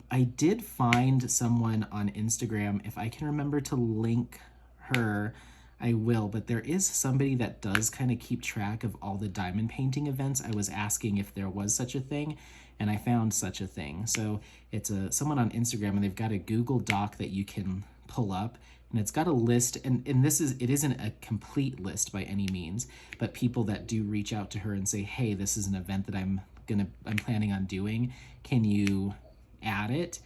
I did find someone on Instagram. If I can remember to link her, I will, but there is somebody that does kind of keep track of all the diamond painting events. I was asking if there was such a thing, and I found such a thing. So it's someone on Instagram, and they've got a Google Doc that you can pull up, and it's got a list, and it isn't a complete list by any means, but people that do reach out to her and say, hey, this is an event that I'm planning on doing. Can you add it?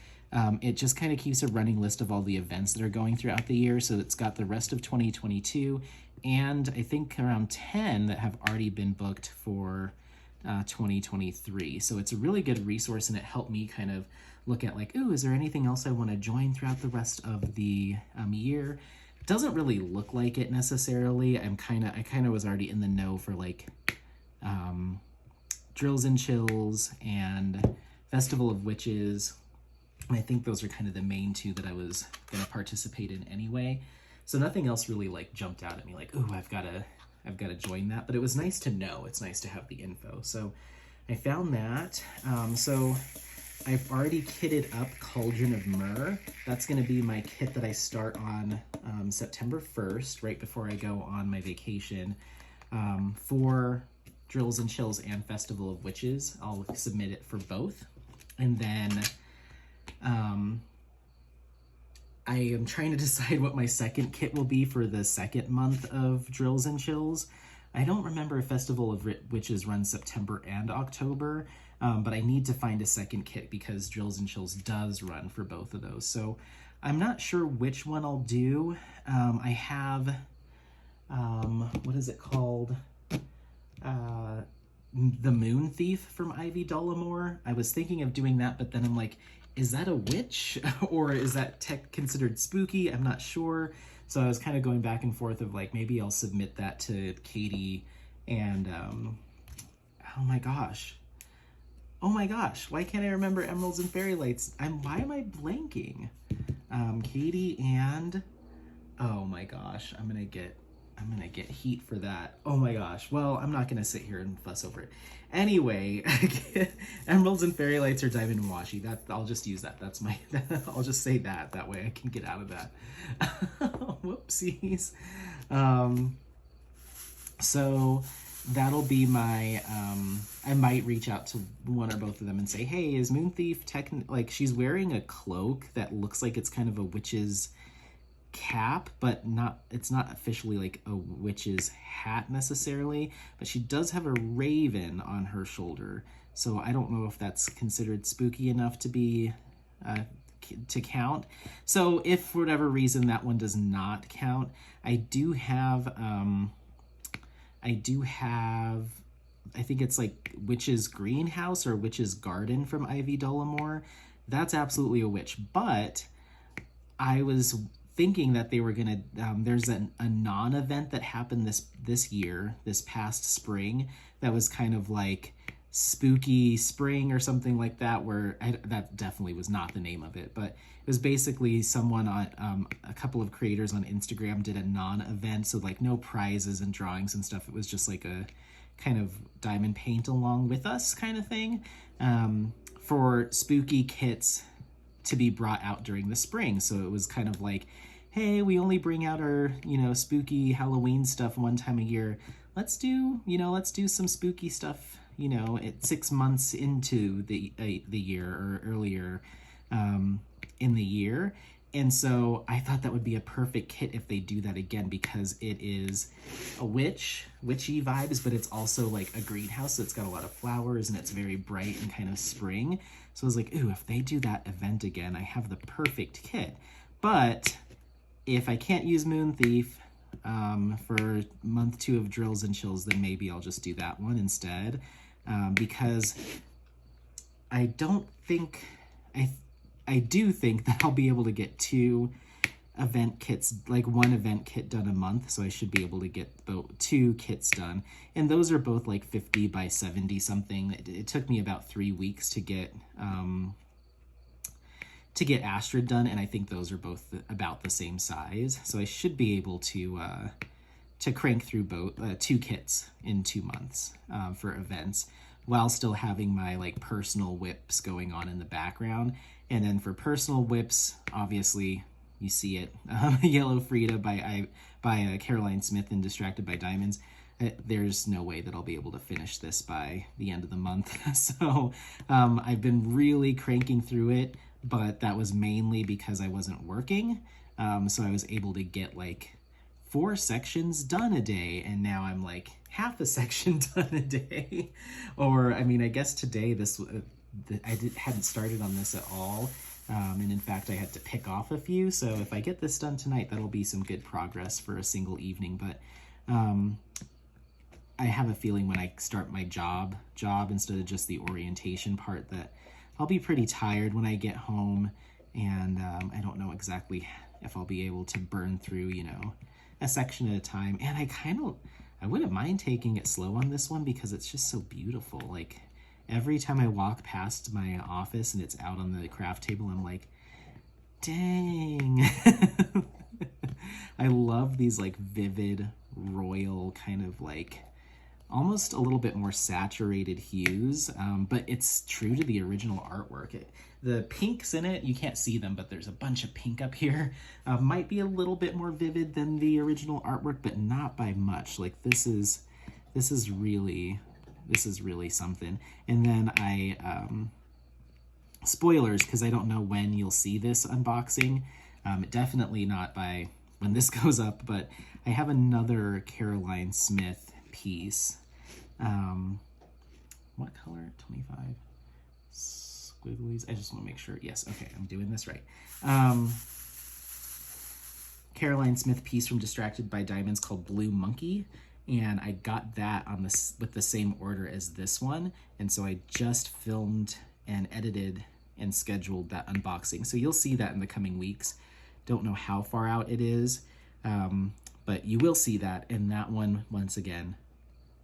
It just kind of keeps a running list of all the events that are going throughout the year. So it's got the rest of 2022, and I think around 10 that have already been booked for 2023. So it's a really good resource, and it helped me kind of look at like, ooh, is there anything else I want to join throughout the rest of the year? Doesn't really look like it necessarily. I kind of was already in the know for like Drills and Chills and Festival of Witches. And I think those are kind of the main two that I was going to participate in anyway. So nothing else really like jumped out at me like, ooh, I've got to join that. But it was nice to know. It's nice to have the info. So I found that. So I've already kitted up Cauldron of Myrrh. That's going to be my kit that I start on September 1st, right before I go on my vacation, for Drills and Chills and Festival of Witches. I'll submit it for both. And then I am trying to decide what my second kit will be for the second month of Drills and Chills. I don't remember if Festival of Witches runs September and October, but I need to find a second kit because Drills and Chills does run for both of those. So I'm not sure which one I'll do. I have, what is it called? The Moon Thief from Ivy Dollamore. I was thinking of doing that, but then I'm like, is that a witch or is that considered spooky? I'm not sure. So I was kind of going back and forth of like, maybe I'll submit that to Katie and, oh my gosh, why can't I remember Emeralds and Fairy Lights? Why am I blanking? Katie and, oh my gosh, I'm gonna get heat for that. Oh my gosh. Well, I'm not gonna sit here and fuss over it. Anyway, Emeralds and Fairy Lights or Diamond and Washi. I'll just use that. That's my. I'll just say that. That way I can get out of that. Whoopsies. So that'll be my, I might reach out to one or both of them and say, hey, is Moon Thief like, she's wearing a cloak that looks like it's kind of a witch's cap, but it's not officially like a witch's hat necessarily, but she does have a raven on her shoulder. So I don't know if that's considered spooky enough to be, to count. So if for whatever reason that one does not count, I do have, I think it's like Witch's Greenhouse or Witch's Garden from Ivy Dollamore. That's absolutely a witch, but I was thinking that they were gonna, there's a non-event that happened this year, this past spring, that was kind of like Spooky Spring or something like that, where that definitely was not the name of it, but it was basically someone on, a couple of creators on Instagram did a non-event, so like no prizes and drawings and stuff. It was just like a kind of diamond paint along with us kind of thing, for spooky kits to be brought out during the spring. So it was kind of like, hey, we only bring out our, spooky Halloween stuff one time a year. Let's do some spooky stuff, at 6 months into the year or earlier in the year. And so I thought that would be a perfect kit if they do that again, because it is a witchy vibes, but it's also like a greenhouse. So it's got a lot of flowers and it's very bright and kind of spring. So I was like, ooh, if they do that event again, I have the perfect kit. But if I can't use Moon Thief for month 2 of Drills and Chills, then maybe I'll just do that one instead. Because I don't think, I do think that I'll be able to get 2 event kits, like 1 event kit done a month. So I should be able to get 2 kits done. And those are both like 50 by 70 something. It took me about 3 weeks to get Astrid done. And I think those are both about the same size. So I should be able to crank through 2 kits in 2 months for events, while still having my like personal WIPs going on in the background. And then for personal WIPs, obviously you see it, Yellow Frida by Caroline Smith and Distracted by Diamonds. There's no way that I'll be able to finish this by the end of the month. So I've been really cranking through it, but that was mainly because I wasn't working. So I was able to get like 4 sections done a day, and now I'm like half a section done a day. Or I mean, I guess today hadn't started on this at all, and in fact I had to pick off a few. So if I get this done tonight, that'll be some good progress for a single evening. But I have a feeling when I start my job instead of just the orientation part, that I'll be pretty tired when I get home, and I don't know exactly if I'll be able to burn through, a section at a time. And I wouldn't mind taking it slow on this one, because it's just so beautiful. Like every time I walk past my office and it's out on the craft table, I'm like, dang. I love these like vivid, royal kind of like almost a little bit more saturated hues, but it's true to the original artwork. The pinks in it, you can't see them, but there's a bunch of pink up here. Might be a little bit more vivid than the original artwork, but not by much. Like this is really something. And then spoilers, because I don't know when you'll see this unboxing. Definitely not by when this goes up, but I have another Caroline Smith piece. What color? 25 squigglies. I just want to make sure. Yes, okay, I'm doing this right. Caroline Smith piece from Distracted by Diamonds called Blue Monkey, and I got that on this with the same order as this one, and so I just filmed and edited and scheduled that unboxing. So you'll see that in the coming weeks. Don't know how far out it is, but you will see that. And that one, once again,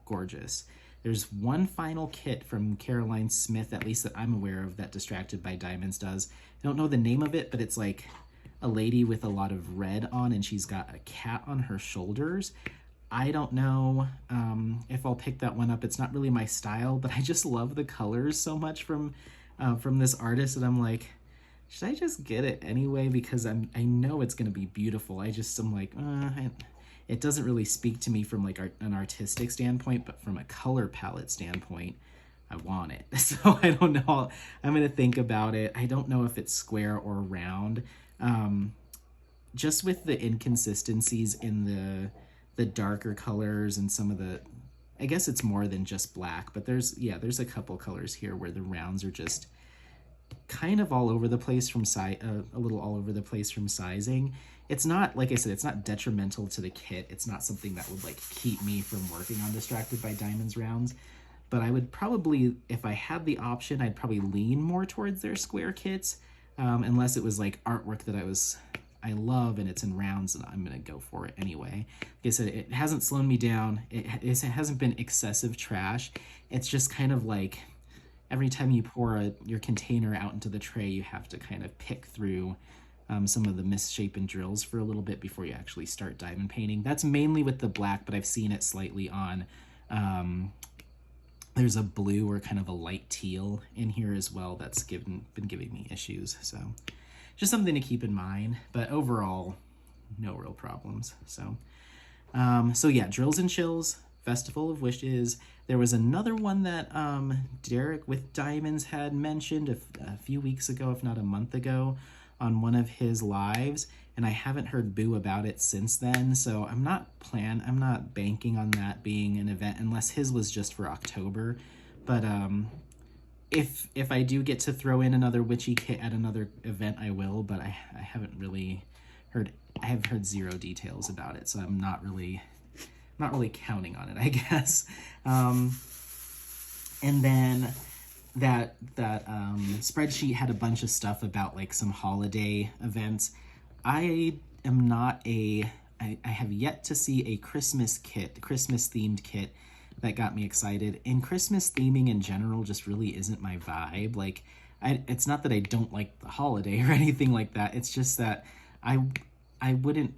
gorgeous. There's one final kit from Caroline Smith, at least that I'm aware of, that Distracted by Diamonds does. I don't know the name of it, but it's like a lady with a lot of red on, and she's got a cat on her shoulders. I don't know if I'll pick that one up. It's not really my style, but I just love the colors so much from this artist, and I'm like, should I just get it anyway? Because I know it's gonna be beautiful. I'm like, it doesn't really speak to me from like an artistic standpoint, but from a color palette standpoint, I want it. So I don't know. I'm going to think about it. I don't know if it's square or round. Just with the inconsistencies in the darker colors and some of the, I guess it's more than just black, but there's a couple colors here where the rounds are just kind of all over the place from a little all over the place from sizing. It's not, like I said, it's not detrimental to the kit. It's not something that would like keep me from working on Distracted by Diamonds rounds. But I would probably, if I had the option, I'd probably lean more towards their square kits, unless it was like artwork that I love and it's in rounds, and I'm gonna go for it anyway. Like I said, it hasn't slowed me down. It hasn't been excessive trash. It's just kind of like every time you pour your container out into the tray, you have to kind of pick through some of the misshapen drills for a little bit before you actually start diamond painting. That's mainly with the black, but I've seen it slightly on, there's a blue or kind of a light teal in here as well that's been giving me issues. So just something to keep in mind, but overall, no real problems. So, so yeah, Drills and Chills, Festival of Wishes. There was another one that Derek with Diamonds had mentioned a few weeks ago, if not a month ago, on one of his lives, and I haven't heard boo about it since then. So I'm not banking on that being an event unless his was just for October. But if I do get to throw in another witchy kit at another event, I will, but I haven't really heard, I have heard zero details about it, so I'm not really counting on it, I guess. And then that spreadsheet had a bunch of stuff about like some holiday events. I have yet to see a Christmas themed kit that got me excited. And Christmas theming in general just really isn't my vibe. Like, it's not that I don't like the holiday or anything like that. It's just that I wouldn't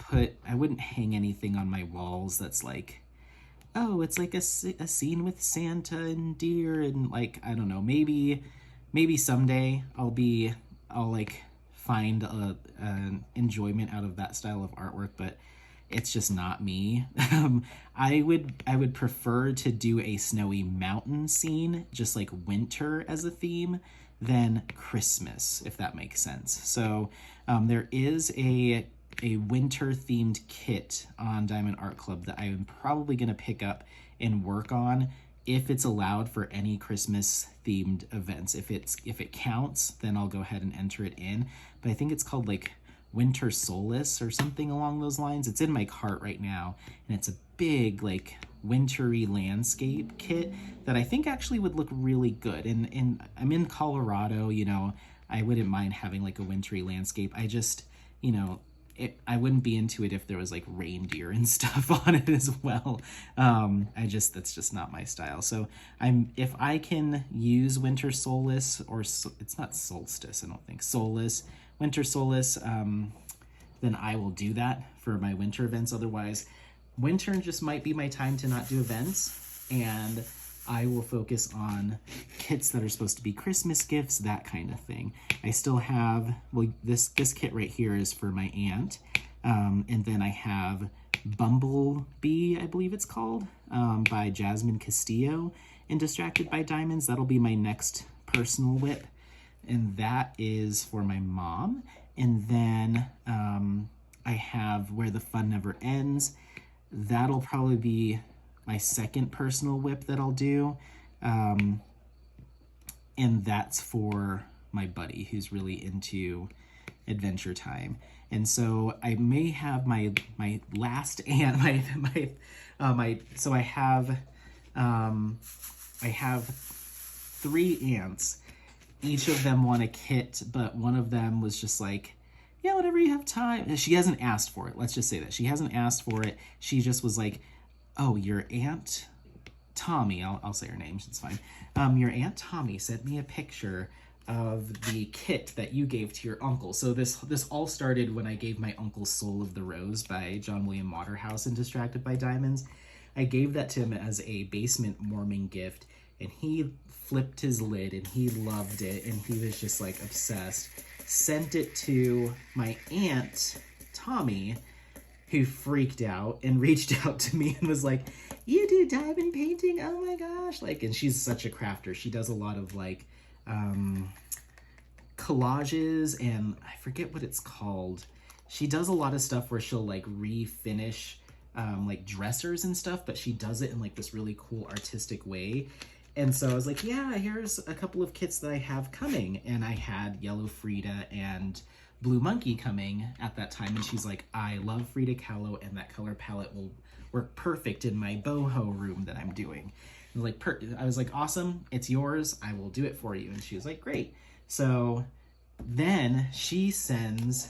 hang anything on my walls that's like, oh, it's like a scene with Santa and deer, and like, I don't know, maybe someday I'll like find an enjoyment out of that style of artwork, but it's just not me. I would prefer to do a snowy mountain scene, just like winter as a theme, than Christmas, if that makes sense. So there is a winter themed kit on Diamond Art Club that I am probably going to pick up and work on if it's allowed for any Christmas themed events. If it counts, then I'll go ahead and enter it in. But I think it's called like Winter Solace or something along those lines. It's in my cart right now, and it's a big like wintry landscape kit that I think actually would look really good. And I'm in Colorado, you know, I wouldn't mind having like a wintry landscape. I just, you know, I wouldn't be into it if there was like reindeer and stuff on it as well. That's just not my style. So if I can use Winter Solace, or it's not Solstice, I don't think, Solace, Winter Solace, then I will do that for my winter events. Otherwise, winter just might be my time to not do events, and I will focus on kits that are supposed to be Christmas gifts, that kind of thing. I still have, well, this kit right here is for my aunt, and then I have Bumblebee, I believe it's called, by Jasmine Castillo in Distracted by Diamonds. That'll be my next personal WIP, and that is for my mom. And then I have Where the Fun Never Ends. That'll probably be my second personal WIP that I'll do. And that's for my buddy who's really into Adventure Time. And so I may have my last aunt, so I have 3 aunts. Each of them want a kit, but one of them was just like, yeah, whenever you have time. She hasn't asked for it. Let's just say that. She hasn't asked for it. She just was like, oh, your Aunt Tommy, I'll say her name, it's fine. Your Aunt Tommy sent me a picture of the kit that you gave to your uncle. So this all started when I gave my uncle Soul of the Rose by John William Waterhouse in Distracted by Diamonds. I gave that to him as a basement warming gift, and he flipped his lid and he loved it, and he was just like obsessed. Sent it to my Aunt Tommy, who freaked out and reached out to me and was like, you do diamond painting? Oh my gosh. Like, and she's such a crafter. She does a lot of like collages, and I forget what it's called. She does a lot of stuff where she'll like refinish like dressers and stuff, but she does it in like this really cool artistic way. And so I was like, yeah, here's a couple of kits that I have coming. And I had Yellow Frida and Blue Monkey coming at that time. And she's like, I love Frida Kahlo, and that color palette will work perfect in my boho room that I'm doing. I was like, awesome, it's yours. I will do it for you. And she was like, great. So then she sends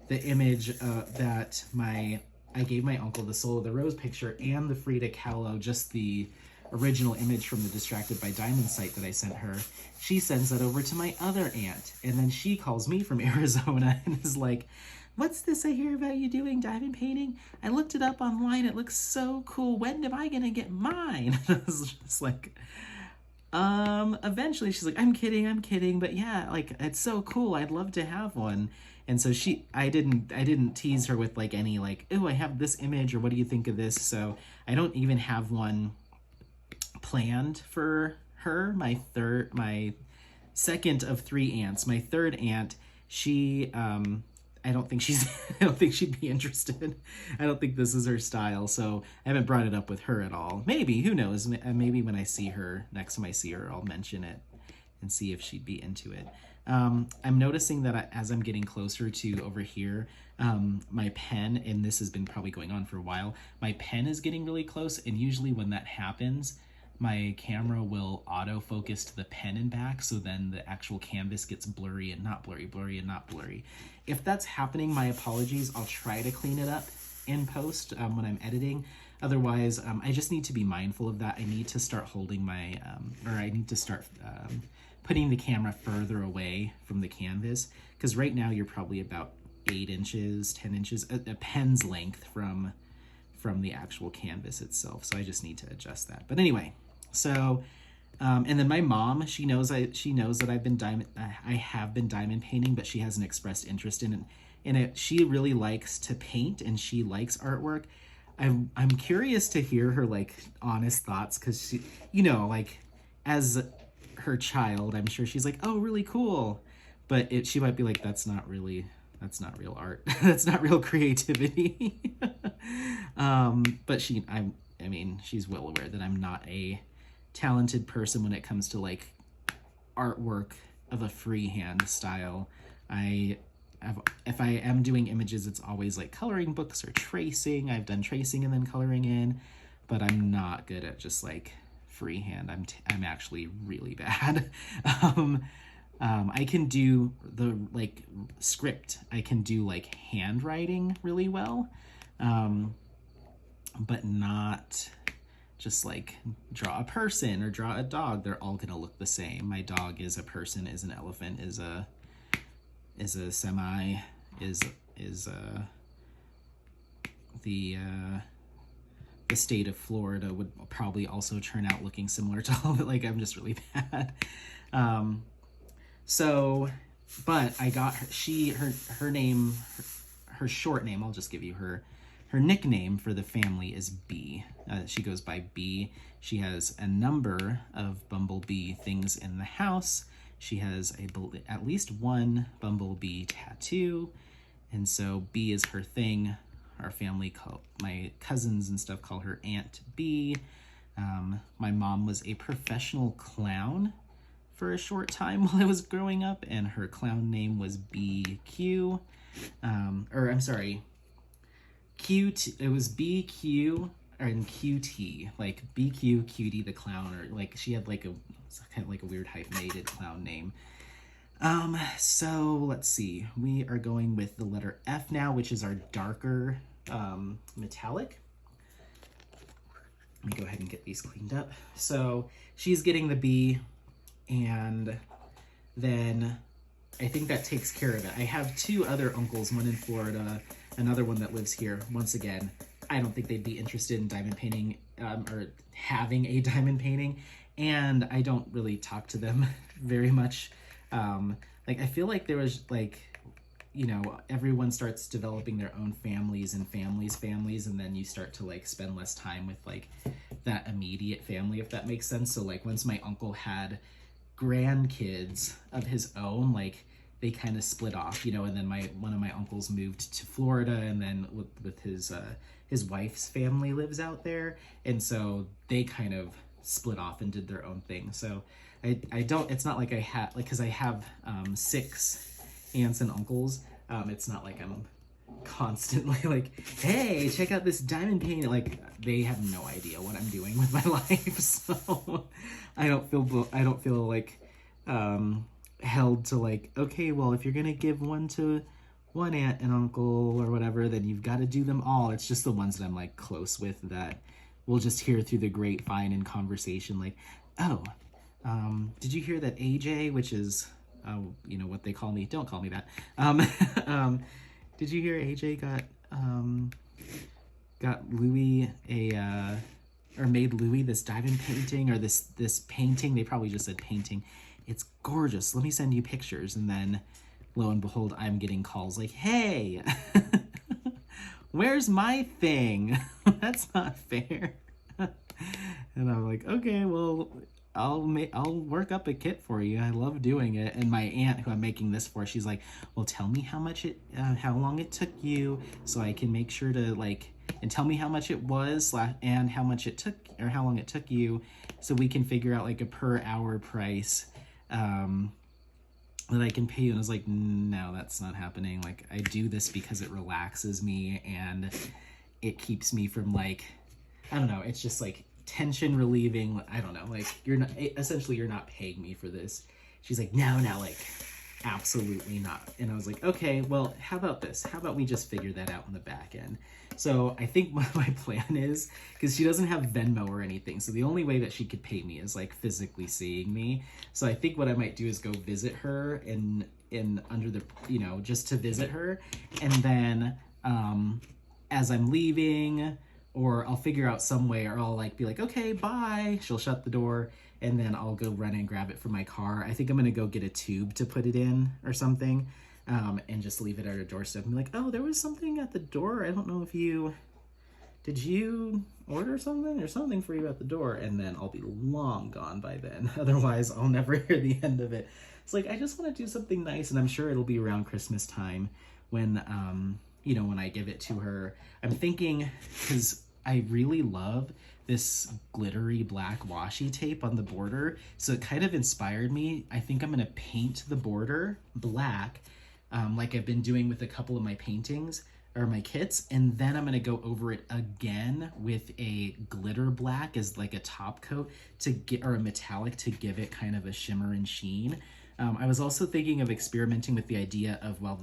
the image that I gave my uncle, the Soul of the Rose picture, and the Frida Kahlo, just the original image from the Distracted by Diamond site that I sent her. She sends that over to my other aunt, and then she calls me from Arizona and is like, what's this I hear about you doing diamond painting? I looked it up online. It looks so cool. When am I gonna get mine? I was just like, eventually. She's like, I'm kidding, but yeah, like, it's so cool. I'd love to have one. And so I didn't tease her with like any like, oh, I have this image, or what do you think of this? So I don't even have one planned for her. My second of three aunts, my third aunt, she, I don't think she'd be interested. I don't think this is her style. So I haven't brought it up with her at all. Maybe, who knows? Maybe when I see her, next time I see her, I'll mention it and see if she'd be into it. I'm noticing that as I'm getting closer to over here, my pen, and this has been probably going on for a while, my pen is getting really close. And usually when that happens, my camera will autofocus to the pen and back, so then the actual canvas gets blurry and not blurry, blurry and not blurry. If that's happening, my apologies. I'll try to clean it up in post when I'm editing. Otherwise, I just need to be mindful of that. I need to start holding my, I need to start putting the camera further away from the canvas, because right now you're probably about 8 inches, 10 inches, a pen's length from the actual canvas itself. So I just need to adjust that. But anyway, so, and then my mom, she knows that I have been diamond painting, but she hasn't expressed interest in it. She really likes to paint, and she likes artwork. I'm curious to hear her like honest thoughts, because she, you know, like as her child, I'm sure she's like, oh, really cool. But she might be like, that's not real art. That's not real creativity. But I mean, she's well aware that I'm not a talented person when it comes to like artwork of a freehand style. If I am doing images, it's always like coloring books or tracing. I've done tracing and then coloring in, but I'm not good at just like freehand. I'm actually really bad. I can do the like script. I can do like handwriting really well, but not just like draw a person or draw a dog. They're all gonna look the same. My dog is a person, is an elephant, is a semi, the state of Florida would probably also turn out looking similar to all of it. Like, I'm just really bad. So, but I got her name, her short name, I'll just give you her nickname for the family is Bee. She goes by Bee. She has a number of bumblebee things in the house. She has at least one bumblebee tattoo. And so Bee is her thing. Our family, my cousins and stuff, call her Aunt Bee. My mom was a professional clown for a short time while I was growing up, and her clown name was BQ. It was BQ and QT, like BQ Cutie the clown, or like she had like kind of like a weird hyphenated clown name. So let's see, we are going with the letter F now, which is our darker metallic. Let me go ahead and get these cleaned up. So she's getting the B, and then I think that takes care of it. I have 2 other uncles, one in Florida, another one that lives here. Once again, I don't think they'd be interested in diamond painting or having a diamond painting, and I don't really talk to them very much. Like, I feel like there was like, you know, everyone starts developing their own families and families, and then you start to like spend less time with like that immediate family, if that makes sense. So like once my uncle had grandkids of his own, like they kind of split off, you know, and then one of my uncles moved to Florida, and then with his wife's family lives out there, and so they kind of split off and did their own thing. So I don't, it's not like I have, like, because I have 6 aunts and uncles, it's not like I'm constantly like, hey, check out this diamond painting. Like, they have no idea what I'm doing with my life, so I don't feel like held to like, okay, well, if you're gonna give one to one aunt and uncle or whatever, then you've got to do them all. It's just the ones that I'm like close with that we'll just hear through the grapevine in conversation, like, oh, did you hear that AJ, which is you know what they call me, don't call me that, did you hear AJ got Louis or made Louis this diamond painting, or this painting? They probably just said painting. It's gorgeous. Let me send you pictures. And then lo and behold, I'm getting calls like, hey, where's my thing? That's not fair. And I'm like, okay, well, I'll work up a kit for you. I love doing it. And my aunt, who I'm making this for, she's like, well, tell me how long it took you, so I can make sure to like, and tell me how much it was and how much it took, or how long it took you, so we can figure out like a per hour price that I can pay you. And I was like, no, that's not happening. Like, I do this because it relaxes me and it keeps me from like, I don't know, it's just like tension relieving. I don't know, like, essentially you're not paying me for this. She's like, no, like, absolutely not. And I was like, okay, well, how about this? How about we just figure that out on the back end? So I think what my plan is, because she doesn't have Venmo or anything, so the only way that she could pay me is like physically seeing me. So I think what I might do is go visit her in under the, you know, just to visit her. And then as I'm leaving, or I'll figure out some way, or I'll like be like, okay, bye. She'll shut the door, and then I'll go run and grab it from my car. I think I'm gonna go get a tube to put it in or something, and just leave it at her doorstep and be like, oh, there was something at the door. I don't know if did you order something or something for you at the door? And then I'll be long gone by then. Otherwise, I'll never hear the end of it. It's like, I just want to do something nice, and I'm sure it'll be around Christmas time when, you know, when I give it to her. I'm thinking, because I really love this glittery black washi tape on the border, so it kind of inspired me. I think I'm going to paint the border black, like I've been doing with a couple of my paintings or my kits, and then I'm going to go over it again with a glitter black as like a top coat to get, or a metallic, to give it kind of a shimmer and sheen. I was also thinking of experimenting with the idea of, while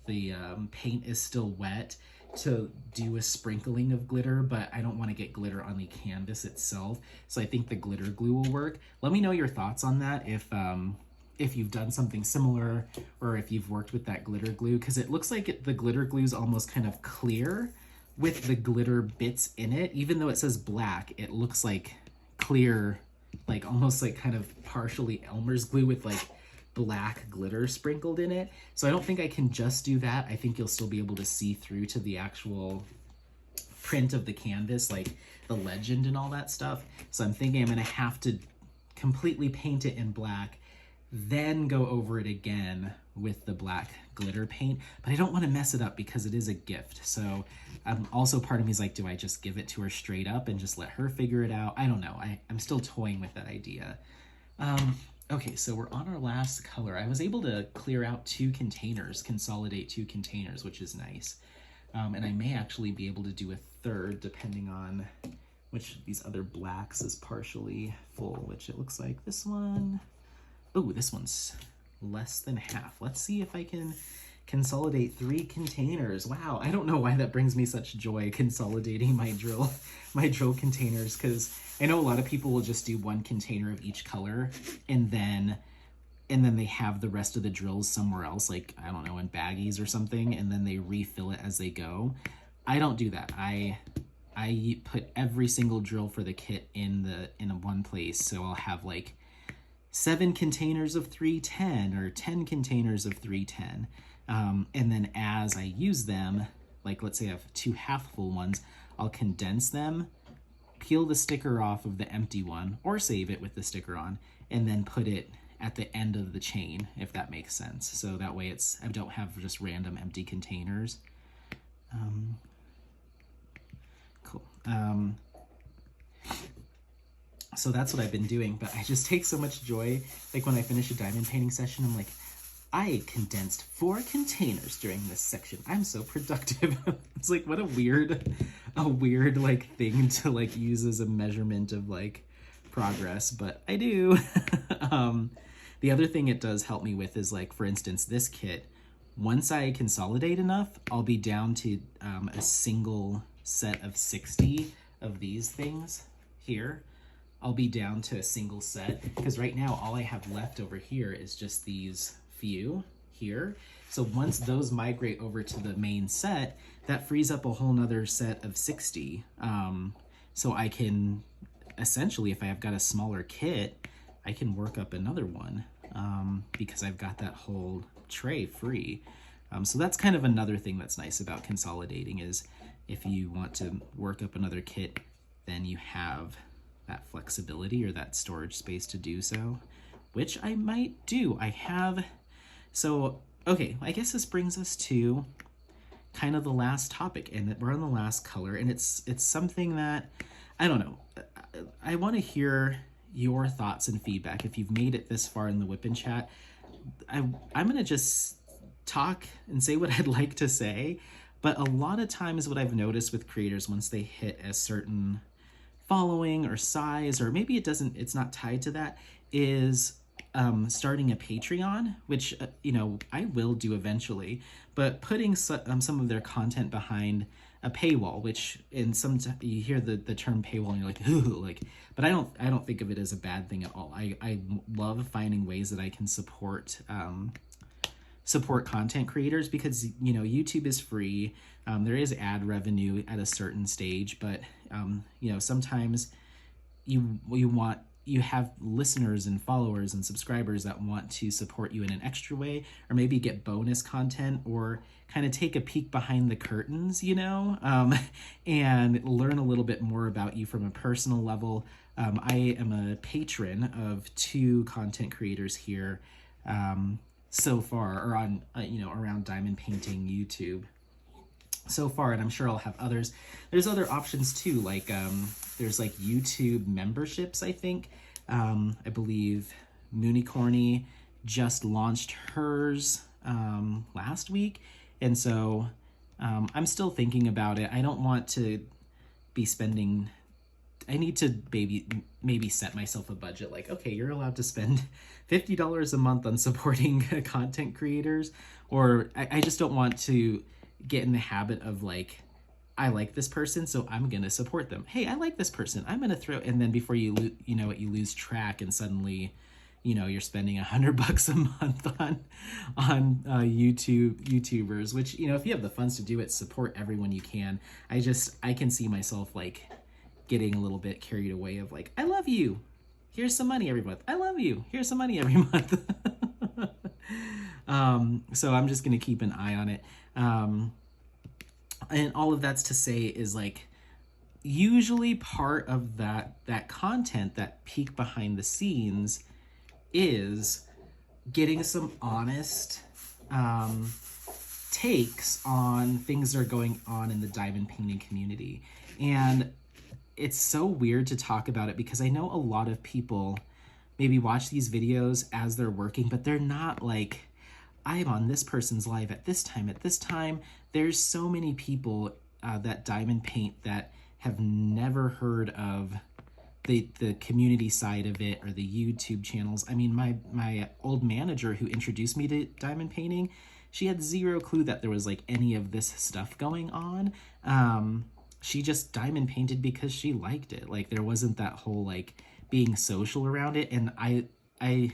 the paint is still wet, to do a sprinkling of glitter, but I don't want to get glitter on the canvas itself, so I think the glitter glue will work. Let me know your thoughts on that, if you've done something similar, or if you've worked with that glitter glue, because it looks like the glitter glue is almost kind of clear with the glitter bits in it. Even though it says black, it looks like clear, like almost like kind of partially Elmer's glue with like black glitter sprinkled in it. So I don't think I can just do that. I think you'll still be able to see through to the actual print of the canvas, like the legend and all that stuff. So I'm thinking I'm gonna have to completely paint it in black, then go over it again with the black glitter paint. But I don't want to mess it up because it is a gift. So also part of me is like, do I just give it to her straight up and just let her figure it out? I don't know. I'm still toying with that idea. Okay, so we're on our last color. I was able to clear out 2 containers, consolidate 2 containers, which is nice. And I may actually be able to do a third depending on which of these other blacks is partially full, which it looks like this one. Oh, this one's less than half. Let's see if I can consolidate 3 containers. Wow, I don't know why that brings me such joy, consolidating my drill containers, because I know a lot of people will just do 1 container of each color, and then they have the rest of the drills somewhere else, like, I don't know, in baggies or something, and then they refill it as they go. I don't do that. I put every single drill for the kit in one place, so I'll have like 7 containers of 310 or 10 containers of 310. And then as I use them, like let's say I have 2 half full ones, I'll condense them, peel the sticker off of the empty one, or save it with the sticker on, and then put it at the end of the chain, if that makes sense. So that way I don't have just random empty containers. Cool. So that's what I've been doing, but I just take so much joy. Like when I finish a diamond painting session, I'm like, I condensed 4 containers during this section. I'm so productive. It's like, what a weird like thing to like use as a measurement of like progress, but I do. The other thing it does help me with is like, for instance, this kit, once I consolidate enough, I'll be down to a single set of 60 of these things here. I'll be down to a single set because right now all I have left over here is just these few here. So once those migrate over to the main set, that frees up a whole nother set of 60. So I can essentially, if I have got a smaller kit, I can work up another one because I've got that whole tray free. So that's kind of another thing that's nice about consolidating is if you want to work up another kit, then you have that flexibility or that storage space to do so, which I might do. I have, so, okay, I guess this brings us to kind of the last topic, and we're on the last color, and it's something that, I don't know, I want to hear your thoughts and feedback. If you've made it this far in the WIP and chat, I'm going to just talk and say what I'd like to say, but a lot of times what I've noticed with creators once they hit a certain following or size, or maybe it's not tied to that, is starting a Patreon, which, you know, I will do eventually, but putting some of their content behind a paywall, which in some, you hear the term paywall and you're like, ooh, like, but I don't think of it as a bad thing at all. I love finding ways that I can support content creators because, you know, YouTube is free. There is ad revenue at a certain stage, but, you know, sometimes you have listeners and followers and subscribers that want to support you in an extra way, or maybe get bonus content or kind of take a peek behind the curtains, you know, and learn a little bit more about you from a personal level. I am a patron of 2 content creators here so far, or on, you know, around diamond painting YouTube so far, and I'm sure I'll have others. There's other options too, like there's like YouTube memberships, I think. I believe Moonicorny just launched hers last week, and so I'm still thinking about it. I don't want to be spending, I need to maybe set myself a budget, like, okay, you're allowed to spend $50 a month on supporting content creators, or I just don't want to get in the habit of like, I like this person, so I'm gonna support them. Hey, I like this person, I'm gonna throw, and then before you know what, you lose track, and suddenly, you know, you're spending $100 a month on YouTubers, which, you know, if you have the funds to do it, support everyone you can. I can see myself like getting a little bit carried away of like, I love you, here's some money every month. I love you, here's some money every month. So I'm just gonna keep an eye on it. And all of that's to say is like, usually part of that content, that peek behind the scenes, is getting some honest takes on things that are going on in the diamond painting community. And it's so weird to talk about it because I know a lot of people maybe watch these videos as they're working, but they're not like, I'm on this person's live at this time, at this time. There's so many people that diamond paint that have never heard of the community side of it or the YouTube channels. I mean, my old manager who introduced me to diamond painting, she had zero clue that there was like any of this stuff going on. She just diamond painted because she liked it. Like there wasn't that whole like being social around it. And I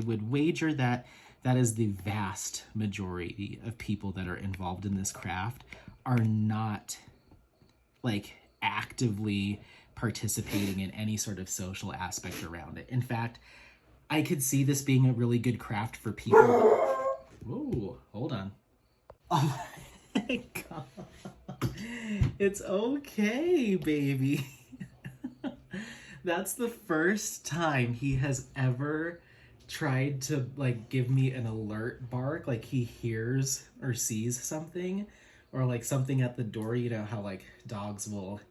would wager that is the vast majority of people that are involved in this craft are not like actively participating in any sort of social aspect around it. In fact, I could see this being a really good craft for people. Whoa, hold on. Oh my god. It's okay, baby. That's the first time he has ever tried to like give me an alert bark, like he hears or sees something, or like something at the door. You know how like dogs will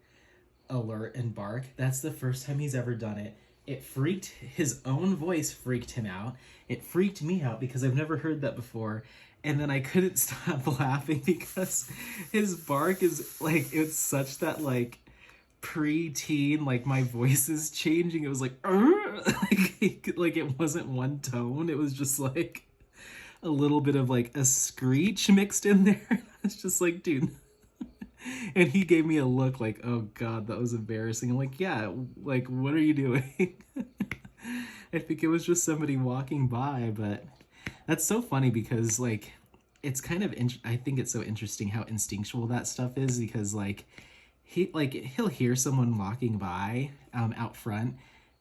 alert and bark. That's the first time he's ever done it. It freaked, his own voice freaked him out. It freaked me out because I've never heard that before. And then I couldn't stop laughing because his bark is like, it's such that like pre-teen, like my voice is changing. It was like, like it wasn't one tone. It was just like a little bit of like a screech mixed in there. It's just like, dude. And he gave me a look like, oh god, that was embarrassing. I'm like, yeah, like what are you doing? I think it was just somebody walking by, but that's so funny because like it's kind of I think it's so interesting how instinctual that stuff is, because like he'll hear someone walking by out front,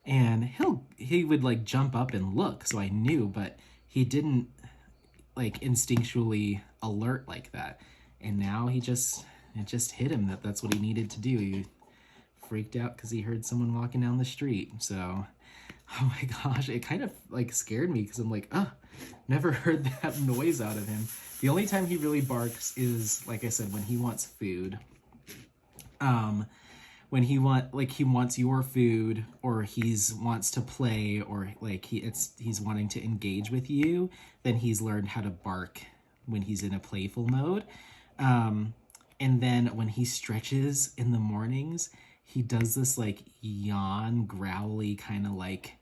and he would like jump up and look, so I knew, but he didn't like instinctually alert like that. And now it just hit him that that's what he needed to do. He freaked out because he heard someone walking down the street. So, oh my gosh, it kind of like scared me because I'm like, oh, never heard that noise out of him. The only time he really barks is, like I said, when he wants food. When he wants your food, or he's wants to play, or like he's wanting to engage with you, then he's learned how to bark when he's in a playful mode. And then when he stretches in the mornings, he does this like yawn, growly kind of like,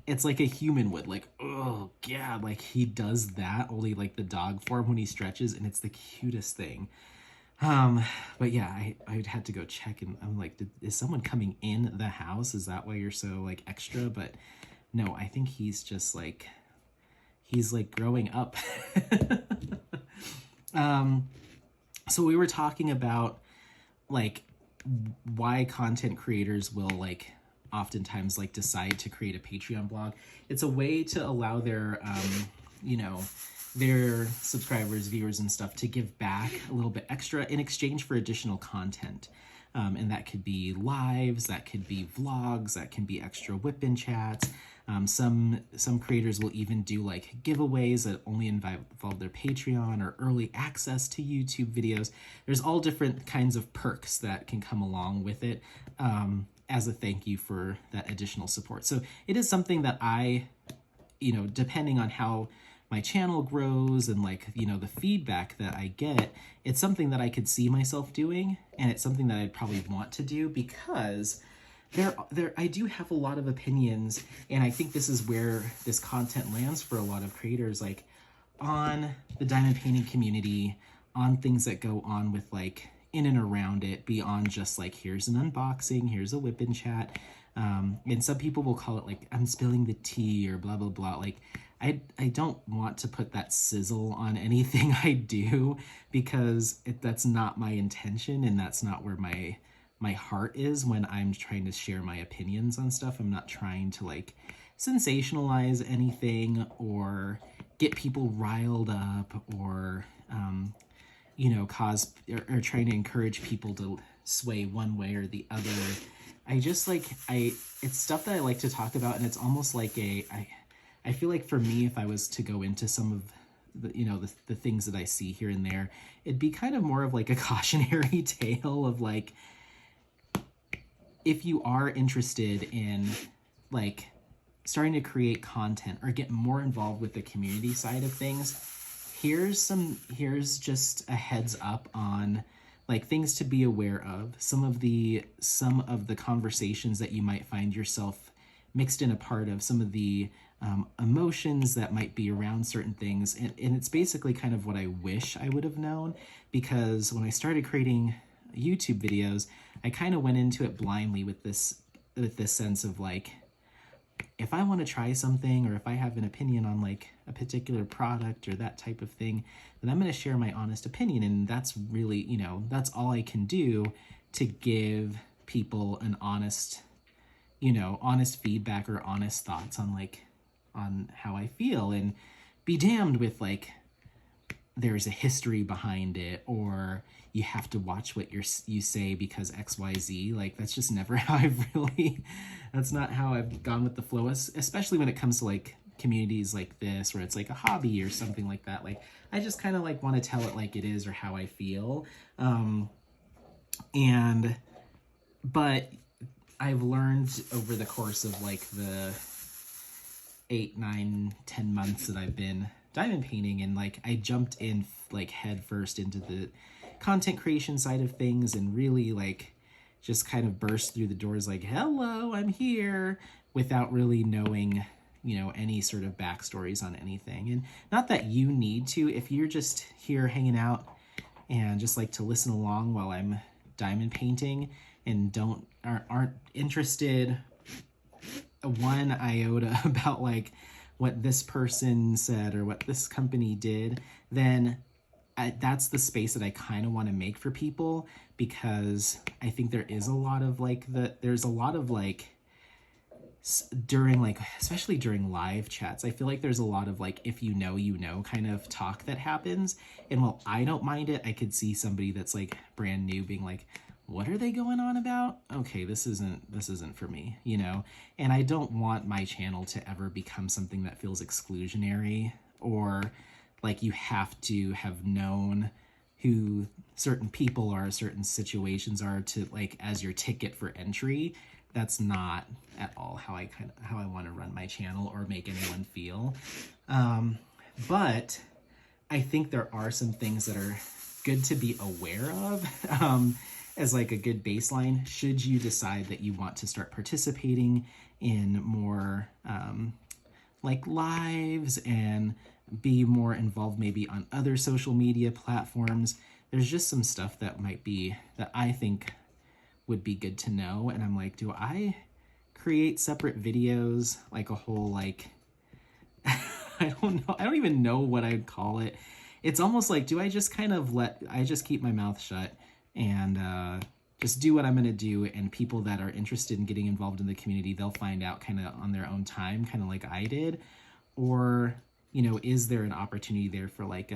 it's like a human would, like, oh yeah, like he does that, only like the dog form when he stretches, and it's the cutest thing. But yeah, I had to go check, and I'm like, is someone coming in the house? Is that why you're so like extra? But no, I think he's just like, he's like growing up. So we were talking about like why content creators will like oftentimes like decide to create a Patreon blog. It's a way to allow their, their subscribers, viewers and stuff to give back a little bit extra in exchange for additional content. And that could be lives, that could be vlogs, that can be extra WIP in chats. Some creators will even do like giveaways that only involve their Patreon, or early access to YouTube videos. There's all different kinds of perks that can come along with it as a thank you for that additional support. So it is something that I, depending on how my channel grows and like, the feedback that I get, it's something that I could see myself doing, and it's something that I'd probably want to do because I do have a lot of opinions, and I think this is where this content lands for a lot of creators, like on the diamond painting community, on things that go on with like in and around it, beyond just like, here's an unboxing, here's a whip in chat. And some people will call it like, I'm spilling the tea or blah, blah, blah. Like, I don't want to put that sizzle on anything I do, because that's not my intention, and that's not where my heart is when I'm trying to share my opinions on stuff. I'm not trying to like sensationalize anything or get people riled up, or cause or trying to encourage people to sway one way or the other. I just like, it's stuff that I like to talk about, and it's almost like I feel like for me, if I was to go into some of the things that I see here and there, it'd be kind of more of like a cautionary tale of like, if you are interested in like starting to create content or get more involved with the community side of things, here's just a heads up on like things to be aware of, some of the conversations that you might find yourself mixed in a part of, some of the emotions that might be around certain things. And it's basically kind of what I wish I would have known, because when I started creating YouTube videos, I kind of went into it blindly with this sense of like, if I want to try something, or if I have an opinion on like a particular product or that type of thing, then I'm going to share my honest opinion. And that's really, that's all I can do to give people an honest feedback or honest thoughts on how I feel. And be damned with like there's a history behind it, or you have to watch what you say because XYZ. Like, that's just never how I've really, that's not how I've gone with the flow, especially when it comes to like communities like this, where it's like a hobby or something like that. Like, I just kind of like want to tell it like it is, or how I feel. And, but I've learned over the course of like the 8, 9, 10 months that I've been diamond painting, and like I jumped in like head first into the content creation side of things, and really like just kind of burst through the doors like, hello, I'm here, without really knowing, you know, any sort of backstories on anything. And not that you need to, if you're just here hanging out and just like to listen along while I'm diamond painting and aren't interested one iota about like what this person said or what this company did, then that's the space that I kind of want to make for people, because I think there is a lot of like there's a lot of like during like, especially during live chats, I feel like there's a lot of like, if you know kind of talk that happens. And while I don't mind it, I could see somebody that's like brand new being like, what are they going on about? Okay, this isn't for me, you know? And I don't want my channel to ever become something that feels exclusionary, or like you have to have known who certain people are, certain situations are, to like as your ticket for entry. That's not at all how I want to run my channel or make anyone feel. But I think there are some things that are good to be aware of, as like a good baseline, should you decide that you want to start participating in more like lives and be more involved maybe on other social media platforms. There's just some stuff that I think would be good to know. And I'm like, do I create separate videos, like a whole like I don't even know what I'd call it. It's almost like, do I just kind of just keep my mouth shut and just do what I'm going to do, and people that are interested in getting involved in the community, they'll find out kind of on their own time, kind of like I did? Or, you know, is there an opportunity there for like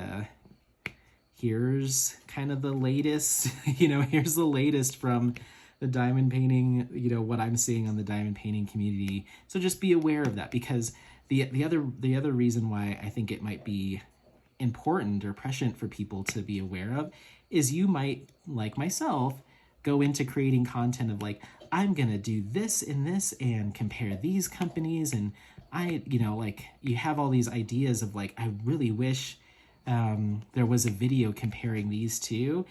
here's kind of the latest, you know, here's the latest from the diamond painting, you know, what I'm seeing on the diamond painting community. So just be aware of that, because the other reason why I think it might be important or prescient for people to be aware of is you might, like myself, go into creating content of like, I'm gonna do this and this and compare these companies, and you know, like you have all these ideas of like, I really wish there was a video comparing these two.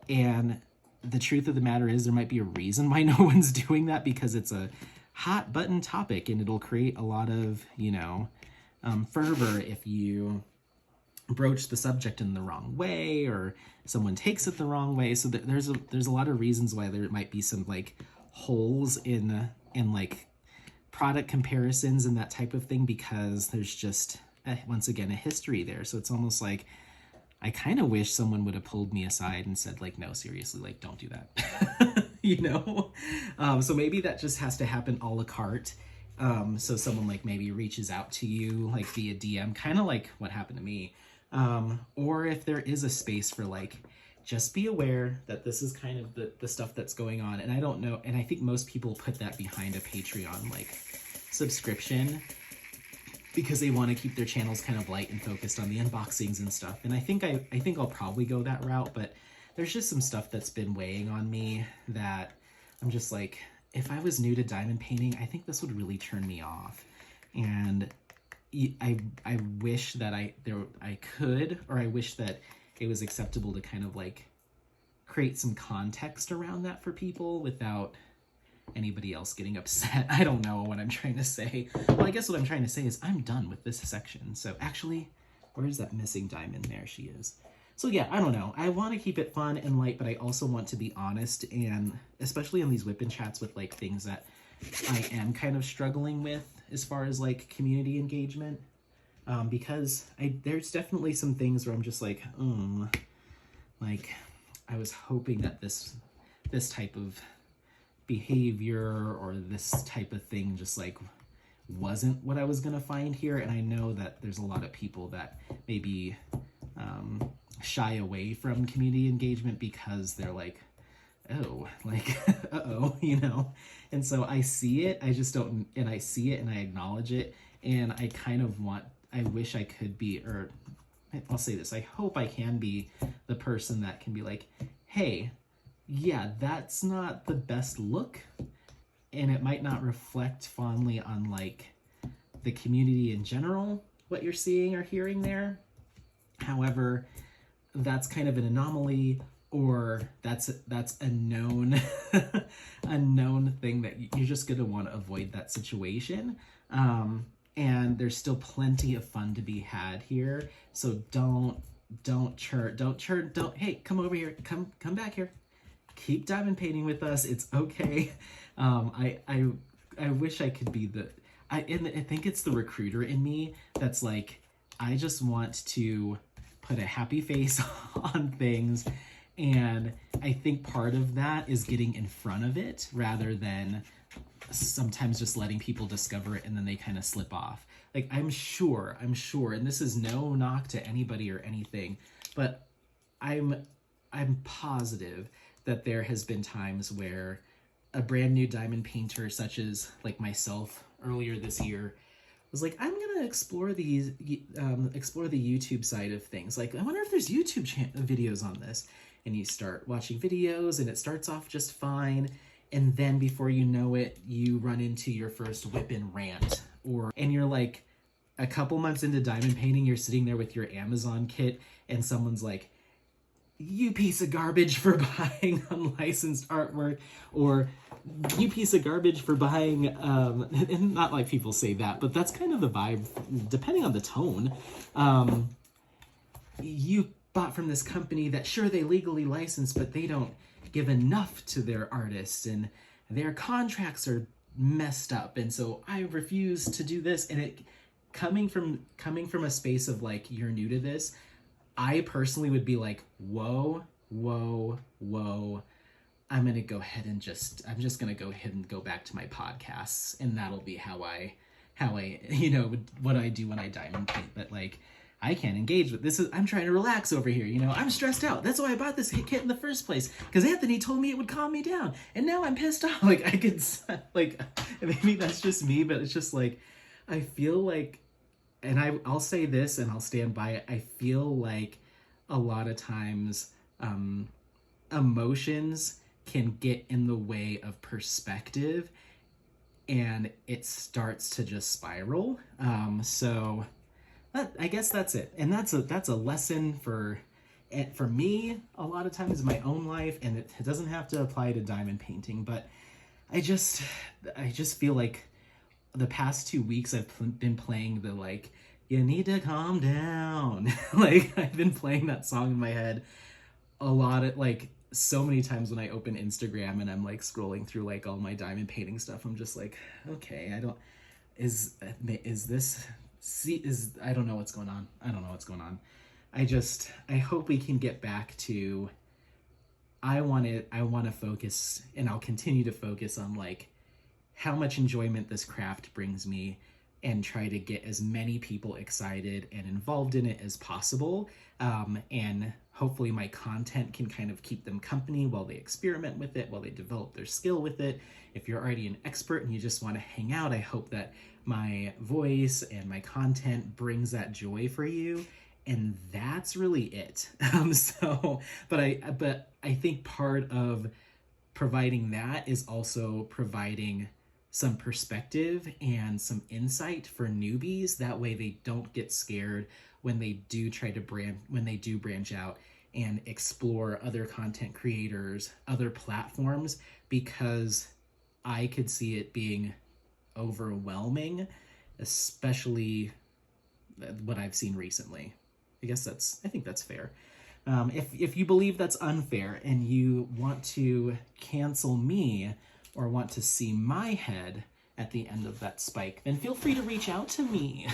And the truth of the matter is there might be a reason why no one's doing that, because it's a hot button topic and it'll create a lot of, you know, fervor if you broach the subject in the wrong way, or someone takes it the wrong way. So there's a lot of reasons why there might be some like holes in like product comparisons and that type of thing, because there's just once again a history there. So it's almost like I kind of wish someone would have pulled me aside and said like, no, seriously, like don't do that. You know? So maybe that just has to happen a la carte. So someone like maybe reaches out to you like via DM, kind of like what happened to me. Or if there is a space for like, just be aware that this is kind of the stuff that's going on. And I don't know, and I think most people put that behind a Patreon like subscription, because they want to keep their channels kind of light and focused on the unboxings and stuff. And I think I'll probably go that route, but there's just some stuff that's been weighing on me that I'm just like, if I was new to diamond painting, I think this would really turn me off. And I wish that I could, or I wish that it was acceptable to kind of like create some context around that for people without anybody else getting upset. I don't know what I'm trying to say. Well, I guess what I'm trying to say is I'm done with this section. So actually, where's that missing diamond? There she is. So yeah, I don't know. I want to keep it fun and light, but I also want to be honest, and especially on these WIP chats with like things that I am kind of struggling with as far as like community engagement, because there's definitely some things where I'm just like, like I was hoping that this type of behavior or this type of thing just like wasn't what I was gonna find here. And I know that there's a lot of people that maybe shy away from community engagement because they're like, oh, like, uh-oh, you know? And so I see it, I just don't, and I see it and I acknowledge it. And I kind of I wish I could be, or I'll say this, I hope I can be the person that can be like, hey, yeah, that's not the best look. And it might not reflect fondly on like the community in general, what you're seeing or hearing there. However, that's kind of an anomaly, or that's a known a known thing that you're just going to want to avoid that situation. And there's still plenty of fun to be had here. So don't hey, come over here, come back here, keep diamond painting with us. It's okay. I wish I could be I think it's the recruiter in me that's like, I just want to put a happy face on things. And I think part of that is getting in front of it rather than sometimes just letting people discover it and then they kind of slip off. Like, I'm sure, and this is no knock to anybody or anything, but I'm positive that there has been times where a brand new diamond painter, such as like myself earlier this year, was like, I'm gonna explore the YouTube side of things. Like, I wonder if there's YouTube videos on this. And you start watching videos and it starts off just fine. And then before you know it, you run into your first WIP and rant. And you're like, a couple months into diamond painting, you're sitting there with your Amazon kit and someone's like, you piece of garbage for buying unlicensed artwork, or you piece of garbage for buying, and not like people say that, but that's kind of the vibe, depending on the tone. You bought from this company that, sure, they legally licensed, but they don't give enough to their artists and their contracts are messed up. And so I refuse to do this. And it coming from a space of like, you're new to this, I personally would be like, whoa. I'm just going to go ahead and go back to my podcasts, and that'll be how I, what I do when I diamond paint. But like, I can't engage with this. I'm trying to relax over here. I'm stressed out. That's why I bought this kit in the first place, because Anthony told me it would calm me down. And now I'm pissed off. Like, I could, like, maybe that's just me, but it's just like, I feel like, and I'll say this and I'll stand by it. I feel like a lot of times emotions can get in the way of perspective, and it starts to just spiral. So I guess that's it. And that's a lesson for me a lot of times in my own life, and it doesn't have to apply to diamond painting, but I just feel like the past 2 weeks I've been playing the, like, you need to calm down. Like, I've been playing that song in my head a lot of, like, so many times when I open Instagram and I'm like scrolling through like all my diamond painting stuff. I'm just like, okay, I don't know what's going on. I hope we can get back to, I want to focus, and I'll continue to focus on like how much enjoyment this craft brings me, and try to get as many people excited and involved in it as possible. And hopefully my content can kind of keep them company while they experiment with it, while they develop their skill with it. If you're already an expert and you just want to hang out, I hope that my voice and my content brings that joy for you. And that's really it. But I think part of providing that is also providing some perspective and some insight for newbies. That way they don't get scared when they do branch out and explore other content creators, other platforms, because I could see it being overwhelming, especially what I've seen recently. I think that's fair. If you believe that's unfair and you want to cancel me or want to see my head at the end of that spike, then feel free to reach out to me.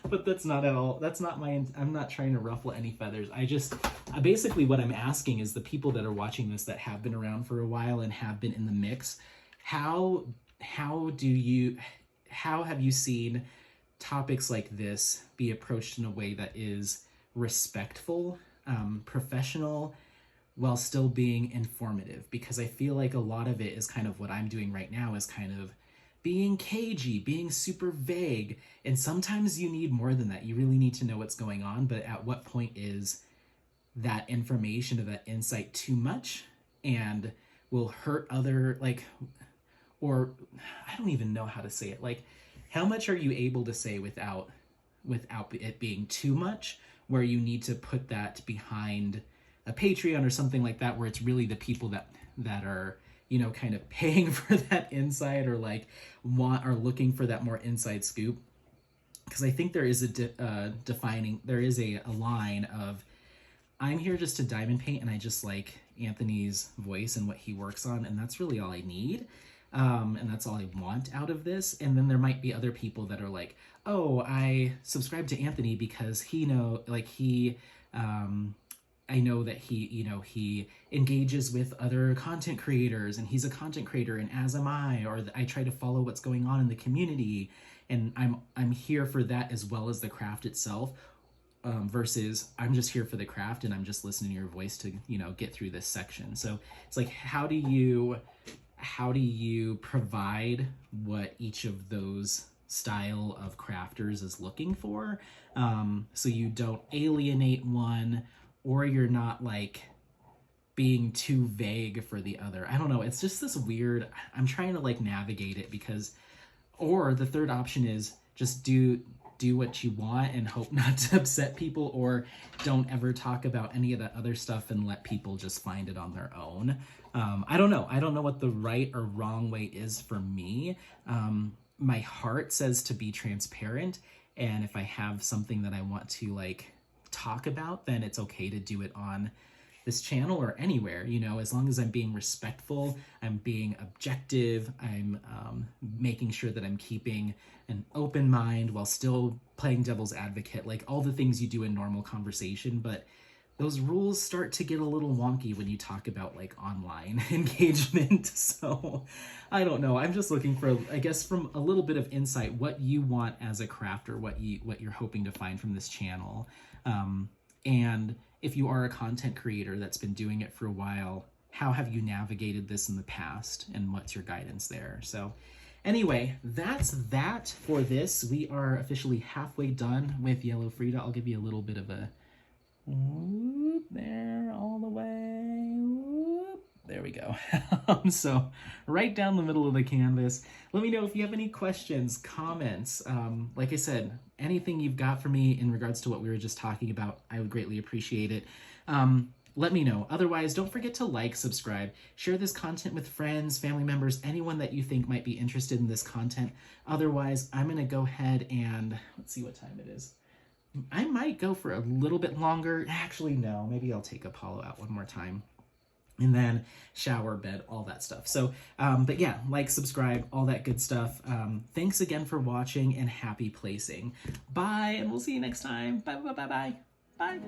But that's not I'm not trying to ruffle any feathers. Basically what I'm asking is the people that are watching this that have been around for a while and have been in the mix, how have you seen topics like this be approached in a way that is respectful, professional, while still being informative, because I feel like a lot of it is kind of what I'm doing right now is kind of being cagey, being super vague. And sometimes you need more than that. You really need to know what's going on, but at what point is that information or that insight too much and will hurt other, like, or I don't even know how to say it. Like, how much are you able to say without it being too much, where you need to put that behind a Patreon or something like that, where it's really the people that are, you know, kind of paying for that insight, or like are looking for that more inside scoop. Because I think there is a line of, I'm here just to diamond paint, and I just like Anthony's voice and what he works on, and that's really all I need. And that's all I want out of this. And then there might be other people that are like, oh, I subscribe to Anthony because I know that he engages with other content creators, and he's a content creator, and as am I, or I try to follow what's going on in the community, and I'm here for that as well as the craft itself. Versus I'm just here for the craft and I'm just listening to your voice to, you know, get through this section. So it's like, how do you provide what each of those style of crafters is looking for, so you don't alienate one, or you're not like being too vague for the other. I don't know. It's just this weird, I'm trying to like navigate it, because, or the third option is just do what you want and hope not to upset people, or don't ever talk about any of that other stuff and let people just find it on their own. I don't know. I don't know what the right or wrong way is for me. My heart says to be transparent, and if I have something that I want to like talk about, then it's okay to do it on this channel or anywhere, you know, as long as I'm being respectful, I'm being objective, I'm making sure that I'm keeping an open mind while still playing devil's advocate, like all the things you do in normal conversation. But those rules start to get a little wonky when you talk about like online engagement. So I don't know. I'm just looking for, I guess, from a little bit of insight, what you want as a crafter, what you're hoping to find from this channel. And if you are a content creator that's been doing it for a while, how have you navigated this in the past, and what's your guidance there? So anyway, that's that for this. We are officially halfway done with Yellow Frida. I'll give you a little bit of a whoop there, all the way, whoop. There we go. So right down the middle of the canvas. Let me know if you have any questions, comments. Like I said, anything you've got for me in regards to what we were just talking about, I would greatly appreciate it. Let me know. Otherwise, don't forget to like, subscribe, share this content with friends, family members, anyone that you think might be interested in this content. Otherwise, I'm going to go ahead and let's see what time it is. I might go for a little bit longer. Actually, no, maybe I'll take Apollo out one more time. And then shower, bed, all that stuff. So, but yeah, like, subscribe, all that good stuff. Thanks again for watching, and happy placing. Bye, and we'll see you next time. Bye, bye, bye, bye. Bye.